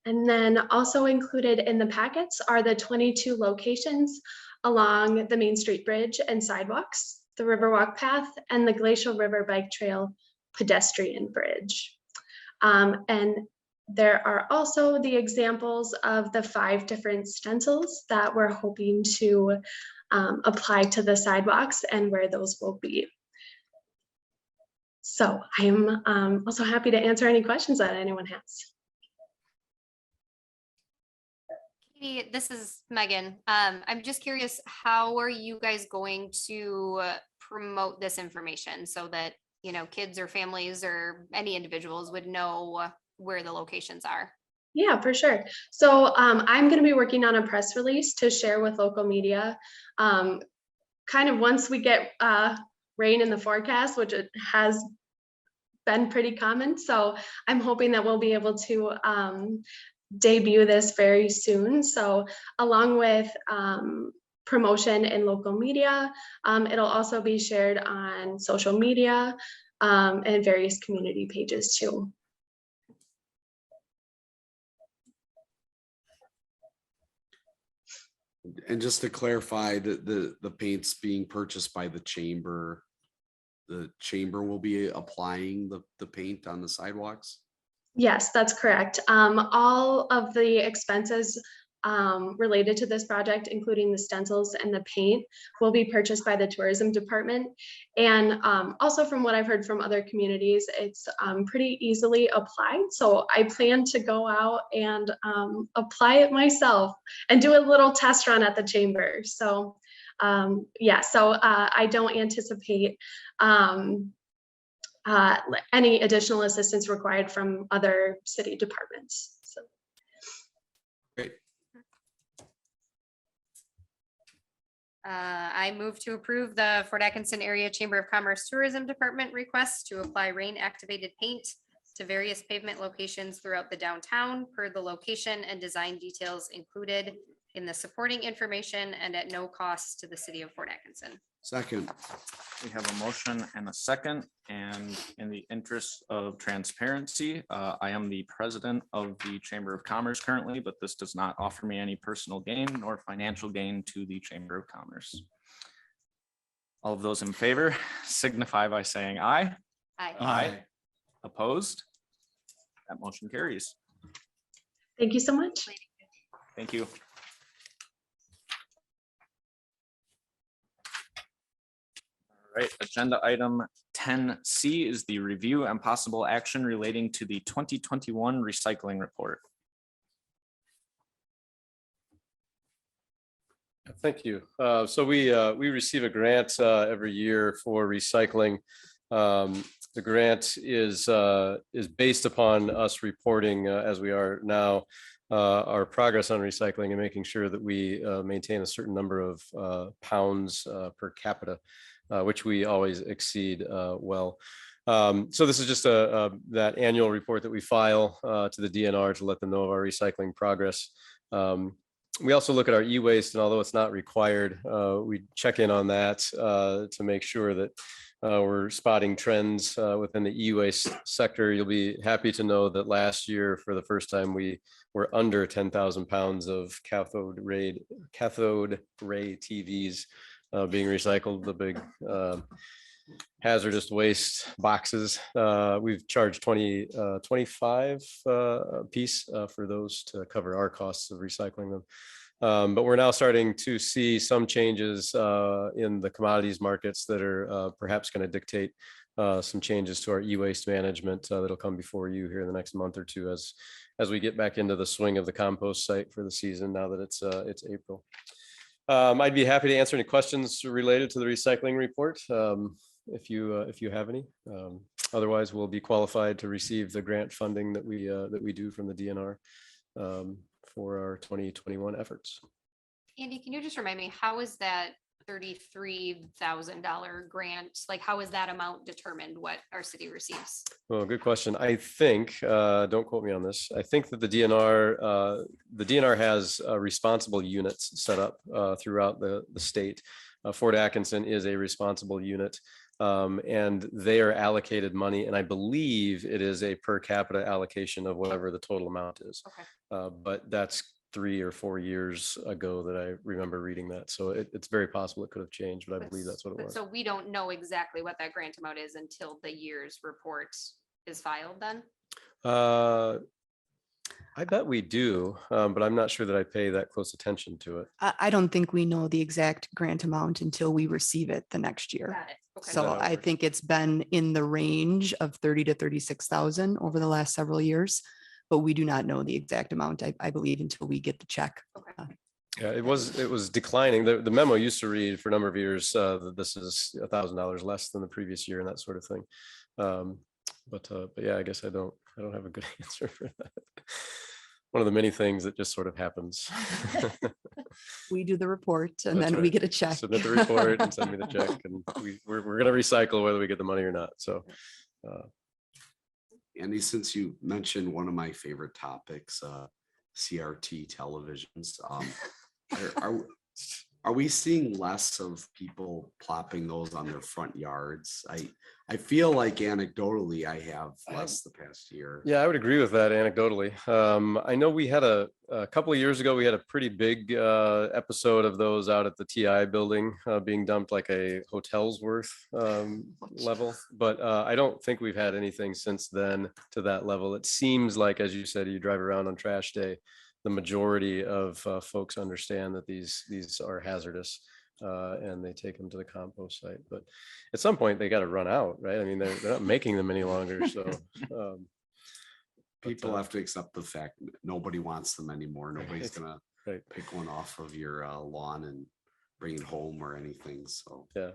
And then also included in the packets are the 22 locations along the Main Street Bridge and sidewalks, the Riverwalk path, and the Glacial River Bike Trail pedestrian bridge. And there are also the examples of the 5 different stencils that we're hoping to apply to the sidewalks and where those will be. So I'm also happy to answer any questions that anyone has. Katie, this is Megan. I'm just curious, how are you guys going to promote this information so that, you know, kids or families or any individuals would know where the locations are? Yeah, for sure. So I'm going to be working on a press release to share with local media. Kind of once we get rain in the forecast, which it has been pretty common. So I'm hoping that we'll be able to debut this very soon. So along with promotion in local media, it'll also be shared on social media and various community pages too. And just to clarify, the paint's being purchased by the chamber. The chamber will be applying the paint on the sidewalks? Yes, that's correct. All of the expenses related to this project, including the stencils and the paint, will be purchased by the tourism department. And also from what I've heard from other communities, it's pretty easily applied. So I plan to go out and apply it myself and do a little test run at the chamber. So yeah, so I don't anticipate any additional assistance required from other city departments. So. Great. I move to approve the Fort Atkinson Area Chamber of Commerce Tourism Department request to apply rain activated paint to various pavement locations throughout the downtown per the location and design details included in the supporting information and at no cost to the city of Fort Atkinson. Second. We have a motion and a second, and in the interest of transparency, I am the president of the Chamber of Commerce currently, but this does not offer me any personal gain nor financial gain to the Chamber of Commerce. All of those in favor signify by saying aye. Aye. Aye. Opposed? That motion carries. Thank you so much. Thank you. Right, agenda item 10C is the review and possible action relating to the 2021 recycling report. Thank you. So we receive a grant every year for recycling. The grant is based upon us reporting as we are now our progress on recycling and making sure that we maintain a certain number of pounds per capita, which we always exceed well. So this is just that annual report that we file to the DNR to let them know of our recycling progress. We also look at our e-waste, and although it's not required, we check in on that to make sure that we're spotting trends within the e-waste sector. You'll be happy to know that last year, for the first time, we were under 10,000 pounds of cathode ray TVs being recycled, the big hazardous waste boxes. We've charged 25 a piece for those to cover our costs of recycling them. But we're now starting to see some changes in the commodities markets that are perhaps going to dictate some changes to our e-waste management that'll come before you here in the next month or two as we get back into the swing of the compost site for the season now that it's April. I'd be happy to answer any questions related to the recycling report if you have any. Otherwise, we'll be qualified to receive the grant funding that we do from the DNR for our 2021 efforts. Andy, can you just remind me, how is that $33,000 grant? Like, how is that amount determined what our city receives? Well, good question. I think, don't quote me on this. I think that the DNR has responsible units set up throughout the state. Fort Atkinson is a responsible unit. And they are allocated money, and I believe it is a per capita allocation of whatever the total amount is. Okay. But that's 3 or 4 years ago that I remember reading that. So it's very possible it could have changed, but I believe that's what it was. So we don't know exactly what that grant amount is until the year's report is filed then? I bet we do, but I'm not sure that I pay that close attention to it. I don't think we know the exact grant amount until we receive it the next year. Got it. Okay. So I think it's been in the range of 30 to 36,000 over the last several years, but we do not know the exact amount, I believe, until we get the check. Okay. Yeah, it was declining. The memo used to read for a number of years that this is $1,000 less than the previous year and that sort of thing. But yeah, I guess I don't have a good answer for that. One of the many things that just sort of happens. We do the report and That's then we right. get a check. Submit the report and send me the check, and we're going to recycle whether we get the money or not. So, Andy, since you mentioned one of my favorite topics, CRT televisions, are we seeing less of people plopping those on their front yards? I feel like anecdotally I have less the past year. yeah, I would agree with that anecdotally. I know we had a couple of years ago, we had a pretty big episode of those out at the TI building being dumped like a hotel's worth level. But I don't think we've had anything since then to that level. It seems like, as you said, you drive around on trash day, the majority of folks understand that these are hazardous and they take them to the compost site. But at some point they got to run out, right? I mean, they're not making them any longer. So people have to accept the fact that nobody wants them anymore. Nobody's gonna right. pick one off of your lawn and bring it home or anything. So Yeah,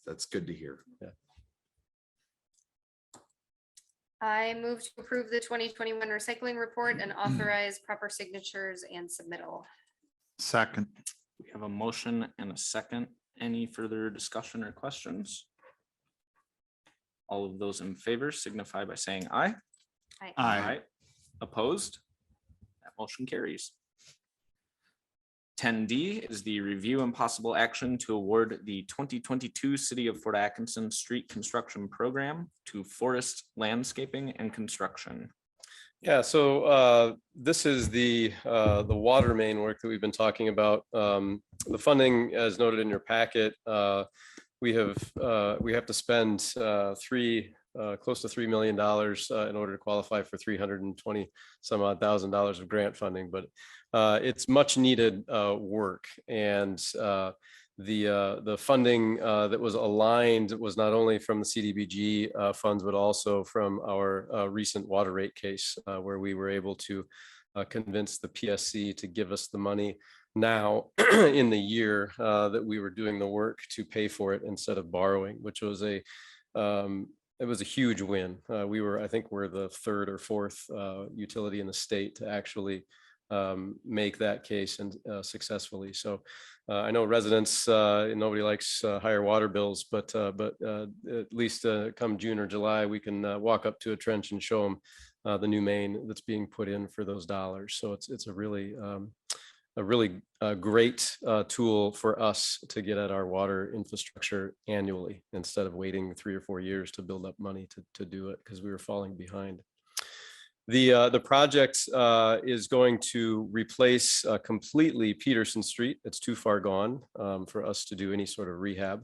that's good to hear. Yeah. I move to approve the 2021 recycling report and authorize proper signatures and submittal. Second. We have a motion and a second. Any further discussion or questions? All of those in favor signify by saying aye. Aye. Opposed? That motion carries. 10D is the review and possible action to award the 2022 City of Fort Atkinson Street Construction Program to Forest Landscaping and Construction. Yeah, so this is the water main work that we've been talking about. The funding, as noted in your packet, we have to spend close to $3 million in order to qualify for $320 some odd thousand of grant funding, but it's much needed work. And the funding that was aligned was not only from the CDBG funds, but also from our recent water rate case, where we were able to convince the PSC to give us the money now in the year that we were doing the work to pay for it instead of borrowing, which was it was a huge win. I think we're the third or fourth utility in the state to actually make that case and successfully. So I know residents, nobody likes higher water bills, but at least come June or July, we can walk up to a trench and show them the new main that's being put in for those dollars. So it's a really great tool for us to get at our water infrastructure annually instead of waiting 3 or 4 years to build up money to do it, because we were falling behind. The project is going to replace completely Peterson Street. It's too far gone for us to do any sort of rehab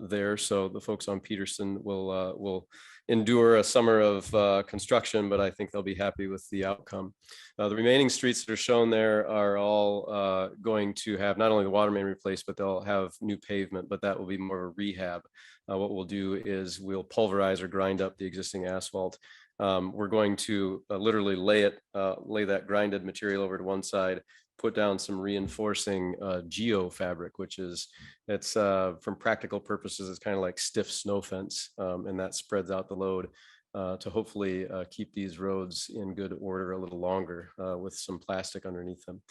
there. So the folks on Peterson will endure a summer of construction, but I think they'll be happy with the outcome. The remaining streets that are shown there are all going to have not only the water main replaced, but they'll have new pavement, but that will be more of a rehab. What we'll do is we'll pulverize or grind up the existing asphalt. We're going to literally lay that grinded material over to one side, put down some reinforcing geo fabric, which is, from practical purposes, it's kind of like stiff snow fence, and that spreads out the load to hopefully keep these roads in good order a little longer with some plastic underneath them.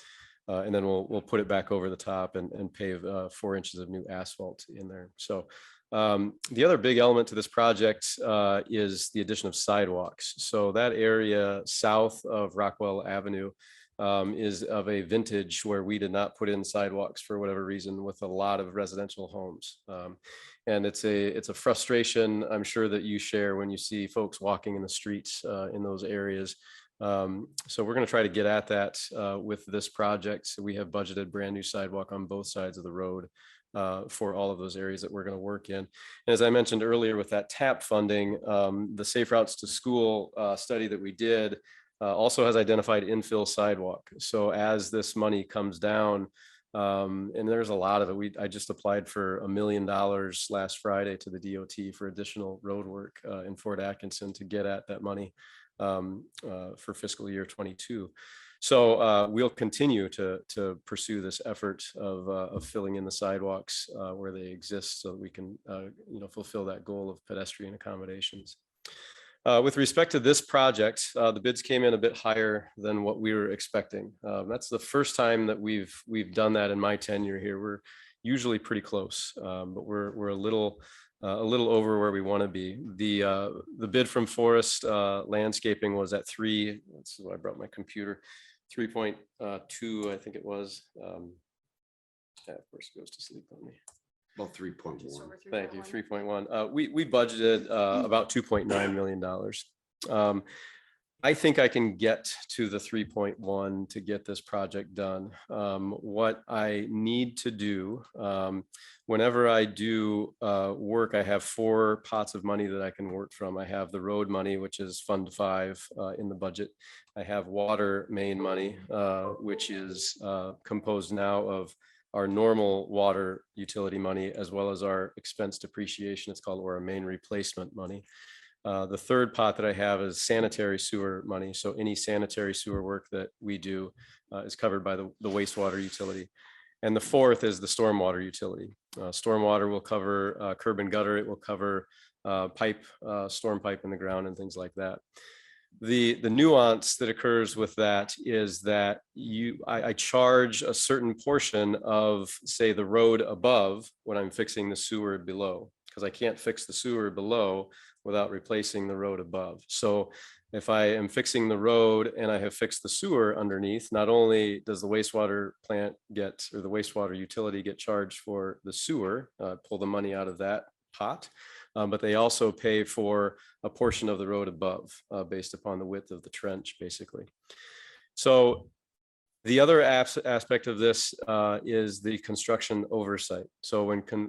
And then we'll put it back over the top and pave 4 inches of new asphalt in there. So the other big element to this project is the addition of sidewalks. So that area south of Rockwell Avenue is of a vintage where we did not put in sidewalks for whatever reason with a lot of residential homes. And it's a frustration I'm sure that you share when you see folks walking in the streets in those areas. So we're going to try to get at that with this project. So we have budgeted brand new sidewalk on both sides of the road for all of those areas that we're going to work in. And as I mentioned earlier with that TAP funding, the Safe Routes to School study that we did also has identified infill sidewalk. So as this money comes down, and there's a lot of it, I just applied for $1 million last Friday to the DOT for additional road work in Fort Atkinson to get at that money for fiscal year 22. So we'll continue to pursue this effort of filling in the sidewalks where they exist, so that we can fulfill that goal of pedestrian accommodations. With respect to this project, the bids came in a bit higher than what we were expecting. That's the first time that we've done that in my tenure here. We're usually pretty close, but we're a little over where we want to be. The bid from Forest Landscaping was at 3. That's why I brought my computer. 3.2, I think it was. Yeah, of course, it goes to sleep on me. About 3.1. Thank you, 3.1. We budgeted about $2.9 million. I think I can get to the 3.1 to get this project done. What I need to do, whenever I do work, I have 4 pots of money that I can work from. I have the road money, which is Fund 5 in the budget. I have water main money, which is composed now of our normal water utility money, as well as our expense depreciation, it's called, or a main replacement money. The third pot that I have is sanitary sewer money. So any sanitary sewer work that we do is covered by the wastewater utility. And the fourth is the stormwater utility. Stormwater will cover curb and gutter. It will cover storm pipe in the ground and things like that. The nuance that occurs with that is that I charge a certain portion of, say, the road above when I'm fixing the sewer below, because I can't fix the sewer below without replacing the road above. So if I am fixing the road and I have fixed the sewer underneath, not only does the wastewater plant get, or the wastewater utility get charged for the sewer, pull the money out of that pot, but they also pay for a portion of the road above based upon the width of the trench, basically. So The other aspect of this is the construction oversight. So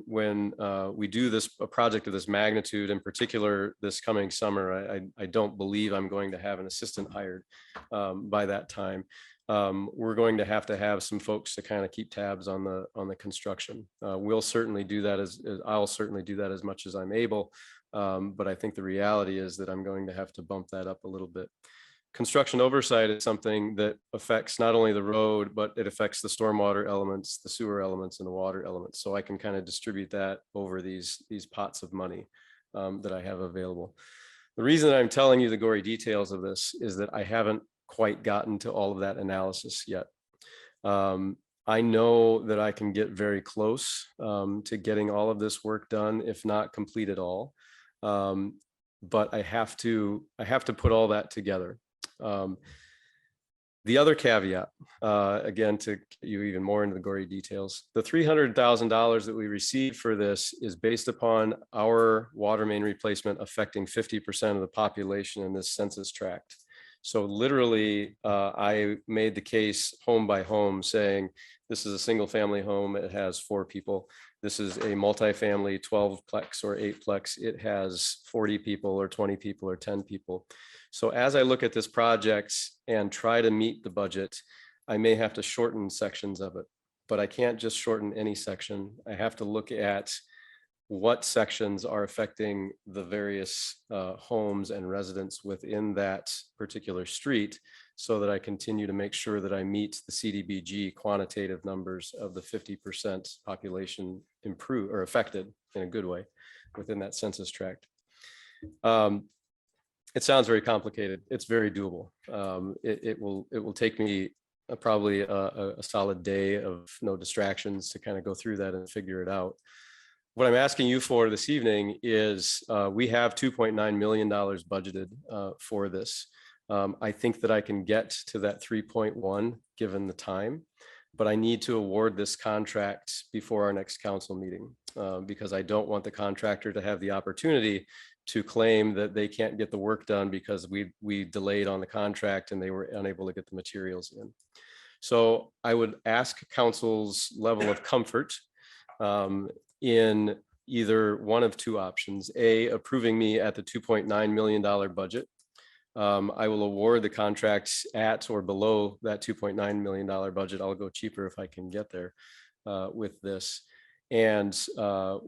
when we do a project of this magnitude, in particular this coming summer, I don't believe I'm going to have an assistant hired by that time. We're going to have some folks to kind of keep tabs on the construction. We'll certainly do that I'll certainly do that as much as I'm able. But I think the reality is that I'm going to have to bump that up a little bit. Construction oversight is something that affects not only the road, but it affects the stormwater elements, the sewer elements, and the water elements. So I can kind of distribute that over these pots of money that I have available. The reason that I'm telling you the gory details of this is that I haven't quite gotten to all of that analysis yet. I know that I can get very close to getting all of this work done, if not complete it all. But I have to put all that together. The other caveat, again, to get you even more into the gory details, the $300,000 that we received for this is based upon our water main replacement affecting 50% of the population in this census tract. So literally, I made the case home by home saying, this is a single family home. It has 4 people. This is a multifamily 12-plex or 8-plex. It has 40 people or 20 people or 10 people. So as I look at this project and try to meet the budget, I may have to shorten sections of it, but I can't just shorten any section. I have to look at what sections are affecting the various homes and residents within that particular street, so that I continue to make sure that I meet the CDBG quantitative numbers of the 50% population improved or affected in a good way within that census tract. It sounds very complicated. It's very doable. It will take me probably a solid day of no distractions to kind of go through that and figure it out. What I'm asking you for this evening is we have $2.9 million budgeted for this. I think that I can get to that 3.1 given the time, but I need to award this contract before our next council meeting because I don't want the contractor to have the opportunity to claim that they can't get the work done because we delayed on the contract and they were unable to get the materials in. So I would ask council's level of comfort in either one of 2 options. A, approving me at the $2.9 million budget. I will award the contracts at or below that $2.9 million budget. I'll go cheaper if I can get there with this. And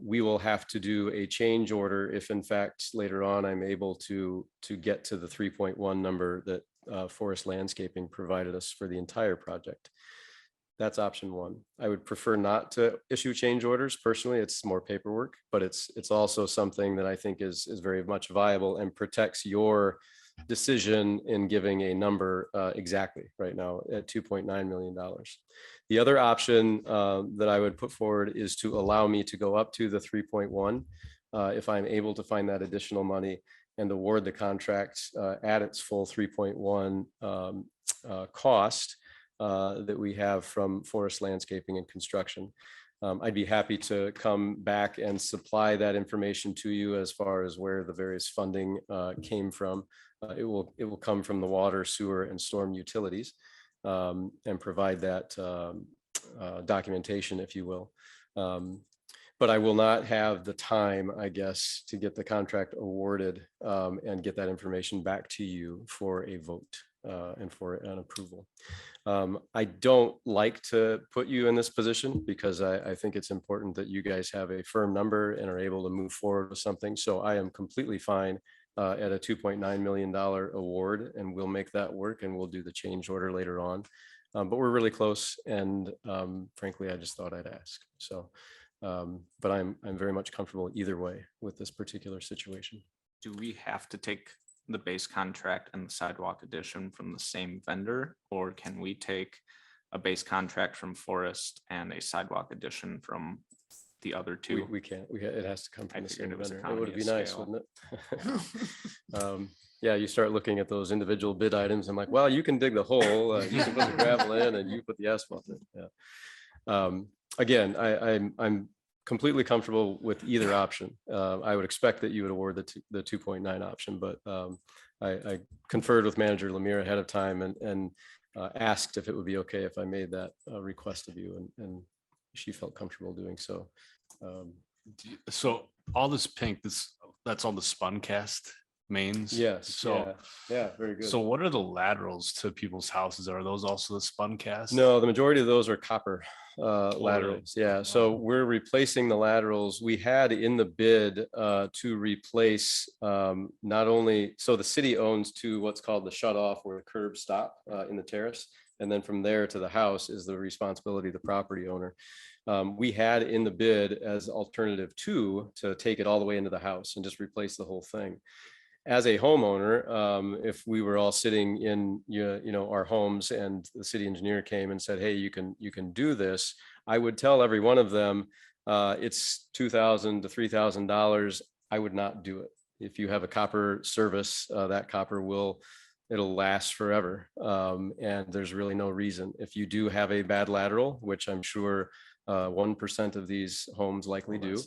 we will have to do a change order if in fact later on I'm able to get to the 3.1 number that Forest Landscaping provided us for the entire project. That's option 1. I would prefer not to issue change orders. Personally, it's more paperwork, but it's also something that I think is very much viable and protects your decision in giving a number exactly right now at $2.9 million. The other option that I would put forward is to allow me to go up to the 3.1 if I'm able to find that additional money and award the contract at its full 3.1 cost that we have from Forest Landscaping and Construction. I'd be happy to come back and supply that information to you as far as where the various funding came from. It will come from the water, sewer, and storm utilities and provide that documentation, if you will. But I will not have the time, I guess, to get the contract awarded and get that information back to you for a vote and for an approval. I don't like to put you in this position because I think it's important that you guys have a firm number and are able to move forward with something. So I am completely fine at a $2.9 million award, and we'll make that work and we'll do the change order later on. But we're really close, and frankly, I just thought I'd ask. So, but I'm very much comfortable either way with this particular situation. Do we have to take the base contract and the sidewalk edition from the same vendor, or can we take a base contract from Forest and a sidewalk edition from the other 2? We can't. It has to come from the same vendor. It economy would be of nice, scale. wouldn't it? Yeah, you start looking at those individual bid items. I'm like, well, you can dig the hole, you can put the gravel in, and you put the asphalt in. Yeah. Again, I'm completely comfortable with either option. I would expect that you would award the 2.9 option, but I conferred with Manager Lemire ahead of time and asked if it would be okay if I made that request of you, and she felt comfortable doing so. So all this pink, that's all the spun cast mains? Yes. So, yeah, very good. so what are the laterals to people's houses? Are those also the spun cast? No, the majority of those are copper really? laterals. Yeah, so we're replacing the laterals. We had in the bid to replace not only, so the city owns to what's called the shut off where the curbs stop in the terrace. And then from there to the house is the responsibility of the property owner. We had in the bid as alternative two to take it all the way into the house and just replace the whole thing. As a homeowner, if we were all sitting in our homes and the city engineer came and said, hey, you can do this, I would tell every one of them it's $2,000 to $3,000. I would not do it. If you have a copper service, that copper it'll last forever. And there's really no reason. If you do have a bad lateral, which I'm sure 1% of these homes likely do,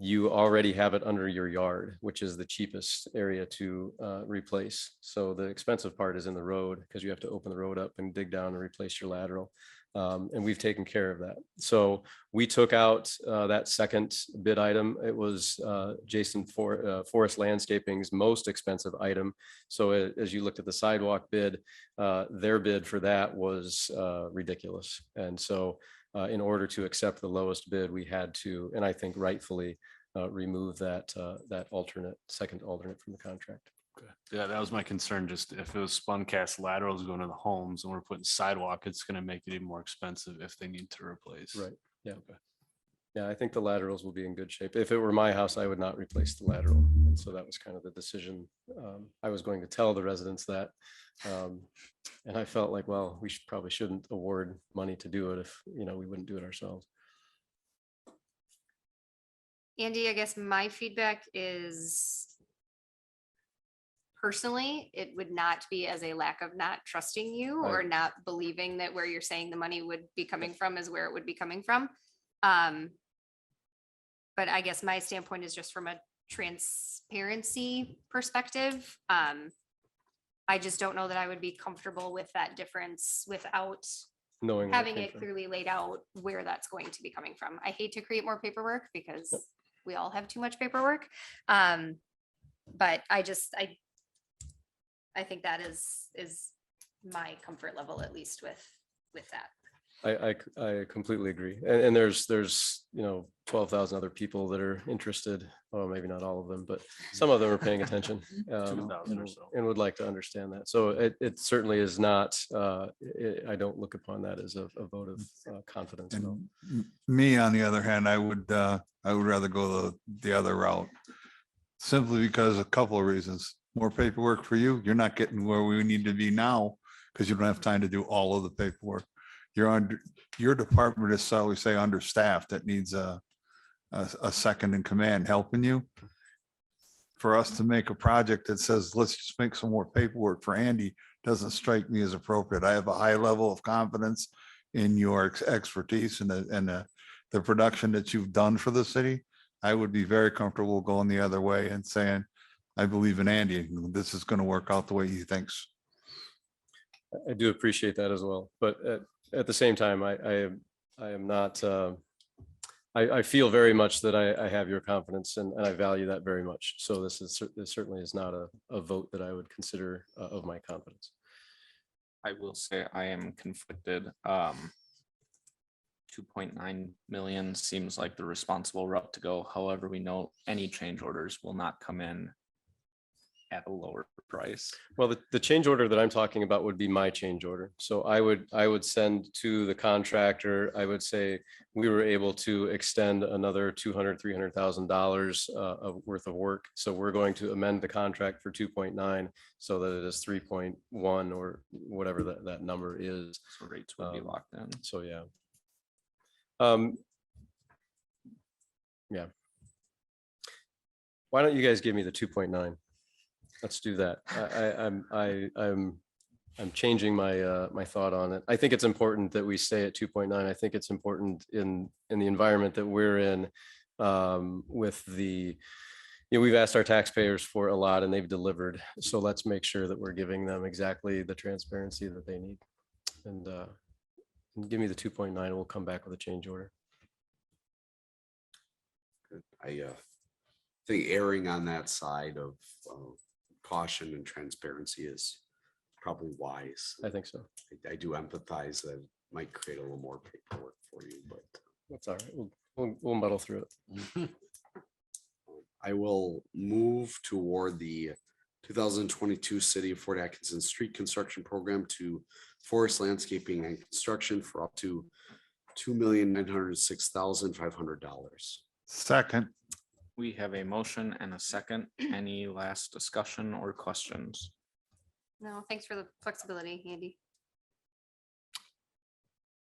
you already have it under your yard, which is the cheapest area to replace. So the expensive part is in the road because you have to open the road up and dig down and replace your lateral. And we've taken care of that. So we took out that second bid item. It was Jason Forest Landscaping's most expensive item. So as you looked at the sidewalk bid, their bid for that was ridiculous. And so in order to accept the lowest bid, we had to, and I think rightfully, remove that second alternate from the contract. Okay. Yeah, that was my concern. Just if it was spun cast laterals going to the homes and we're putting sidewalk, it's going to make it even more expensive if they need to replace. Right. Yeah. Okay. Yeah, I think the laterals will be in good shape. If it were my house, I would not replace the lateral. And so that was kind of the decision. I was going to tell the residents that. And I felt like, well, we probably shouldn't award money to do it if, we wouldn't do it ourselves. Andy, I guess my feedback is personally, it would not be as a lack of not trusting you or not believing that where you're saying the money would be coming from is where it would be coming from. But I guess my standpoint is just from a transparency perspective. I just don't know that I would be comfortable with that difference without Knowing having it clearly laid out where that's going to be coming from. I hate to create more paperwork because we all have too much paperwork. But I think that is my comfort level, at least with that. I completely agree. And there's 12,000 other people that are interested. Well, maybe not all of them, but some of them are paying attention and would like to understand that. So it certainly is not, I don't look upon that as a vote of confidence. And me, on the other hand, I would rather go the other route, simply because a couple of reasons. More paperwork for you. You're not getting where we need to be now because you don't have time to do all of the paperwork. Your department is, so we say, understaffed. That needs a second in command helping you. For us to make a project that says, let's just make some more paperwork for Andy, doesn't strike me as appropriate. I have a high level of confidence in your expertise and the production that you've done for the city. I would be very comfortable going the other way and saying, I believe in Andy. This is going to work out the way he thinks. I do appreciate that as well. But at the same time, I am not, I feel very much that I have your confidence and I value that very much. So this certainly is not a vote that I would consider of my confidence. I will say I am conflicted. 2.9 million seems like the responsible route to go. However, we know any change orders will not come in at a lower price. Well, the change order that I'm talking about would be my change order. So I would send to the contractor, I would say we were able to extend another $200,000-$300,000 of worth of work. So we're going to amend the contract for 2.9 so that it is 3.1 or whatever that number is. So rates would be locked in. So yeah. Yeah. Why don't you guys give me the 2.9? Let's do that. I'm changing my thought on it. I think it's important that we stay at 2.9. I think it's important in the environment that we're in, with the we've asked our taxpayers for a lot and they've delivered. So let's make sure that we're giving them exactly the transparency that they need. And give me the 2.9 and we'll come back with a change order. I think erring on that side of caution and transparency is probably wise. I think so. I do empathize that it might create a little more paperwork for you, but That's all right. We'll muddle through it. I will move toward the 2022 City of Fort Atkinson Street Construction Program to Forest Landscaping and Construction for up to $2,906,500. Second, We have a motion and a second. Any last discussion or questions? No, thanks for the flexibility, Andy.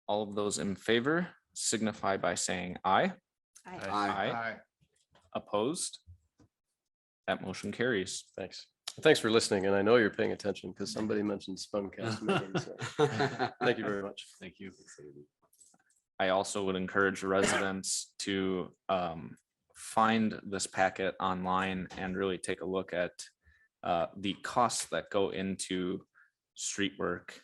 All of those in favor signify by saying aye. Aye. Opposed? That motion carries. Thanks. Thanks for listening. And I know you're paying attention because somebody mentioned Spuncast. meeting, so Thank you very much. Thank you. I also would encourage residents to find this packet online and really take a look at the costs that go into street work.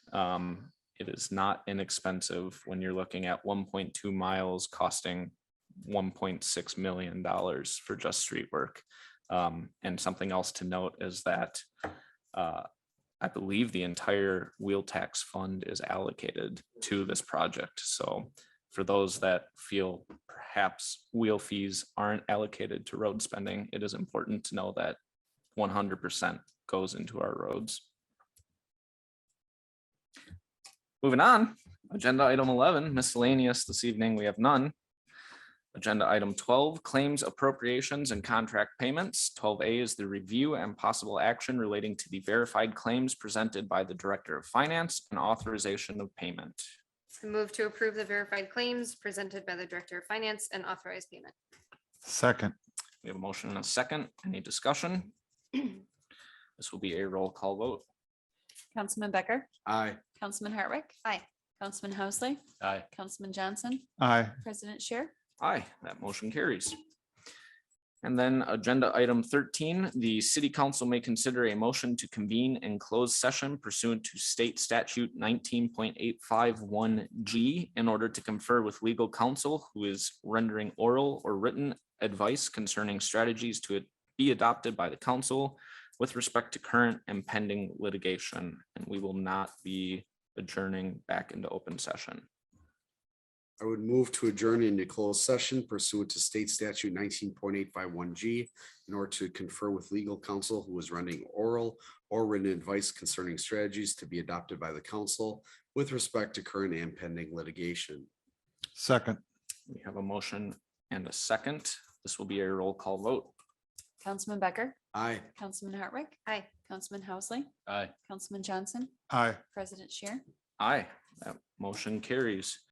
It is not inexpensive when you're looking at 1.2 miles costing $1.6 million for just street work. And something else to note is that I believe the entire wheel tax fund is allocated to this project. So for those that feel perhaps wheel fees aren't allocated to road spending, it is important to know that 100% goes into our roads. Moving on, agenda item 11, miscellaneous this evening, we have none. Agenda item 12, claims, appropriations, and contract payments. 12A is the review and possible action relating to the verified claims presented by the Director of Finance and authorization of payment. I move to approve the verified claims presented by the Director of Finance and authorize payment. second, We have a motion and a second. Any discussion? This will be a roll call vote. Councilman Becker, Aye. Councilman Hartwick. Aye. Councilman Housley, Aye. Councilman Johnson, aye, President Scheer. Aye, that motion carries. And then agenda item 13, the city council may consider a motion to convene in closed session pursuant to state statute 19.851G in order to confer with legal counsel who is rendering oral or written advice concerning strategies to be adopted by the council with respect to current and pending litigation. And we will not be adjourning back into open session. I would move to adjourn into closed session pursuant to state statute 19.851G in order to confer with legal counsel who is rendering oral or written advice concerning strategies to be adopted by the council with respect to current and pending litigation. second, We have a motion and a second. This will be a roll call vote. Councilman Becker, Aye. Councilman Hartwick. Aye. Councilman Housley, Aye. Councilman Johnson, aye. President Scheer. Aye, that motion carries.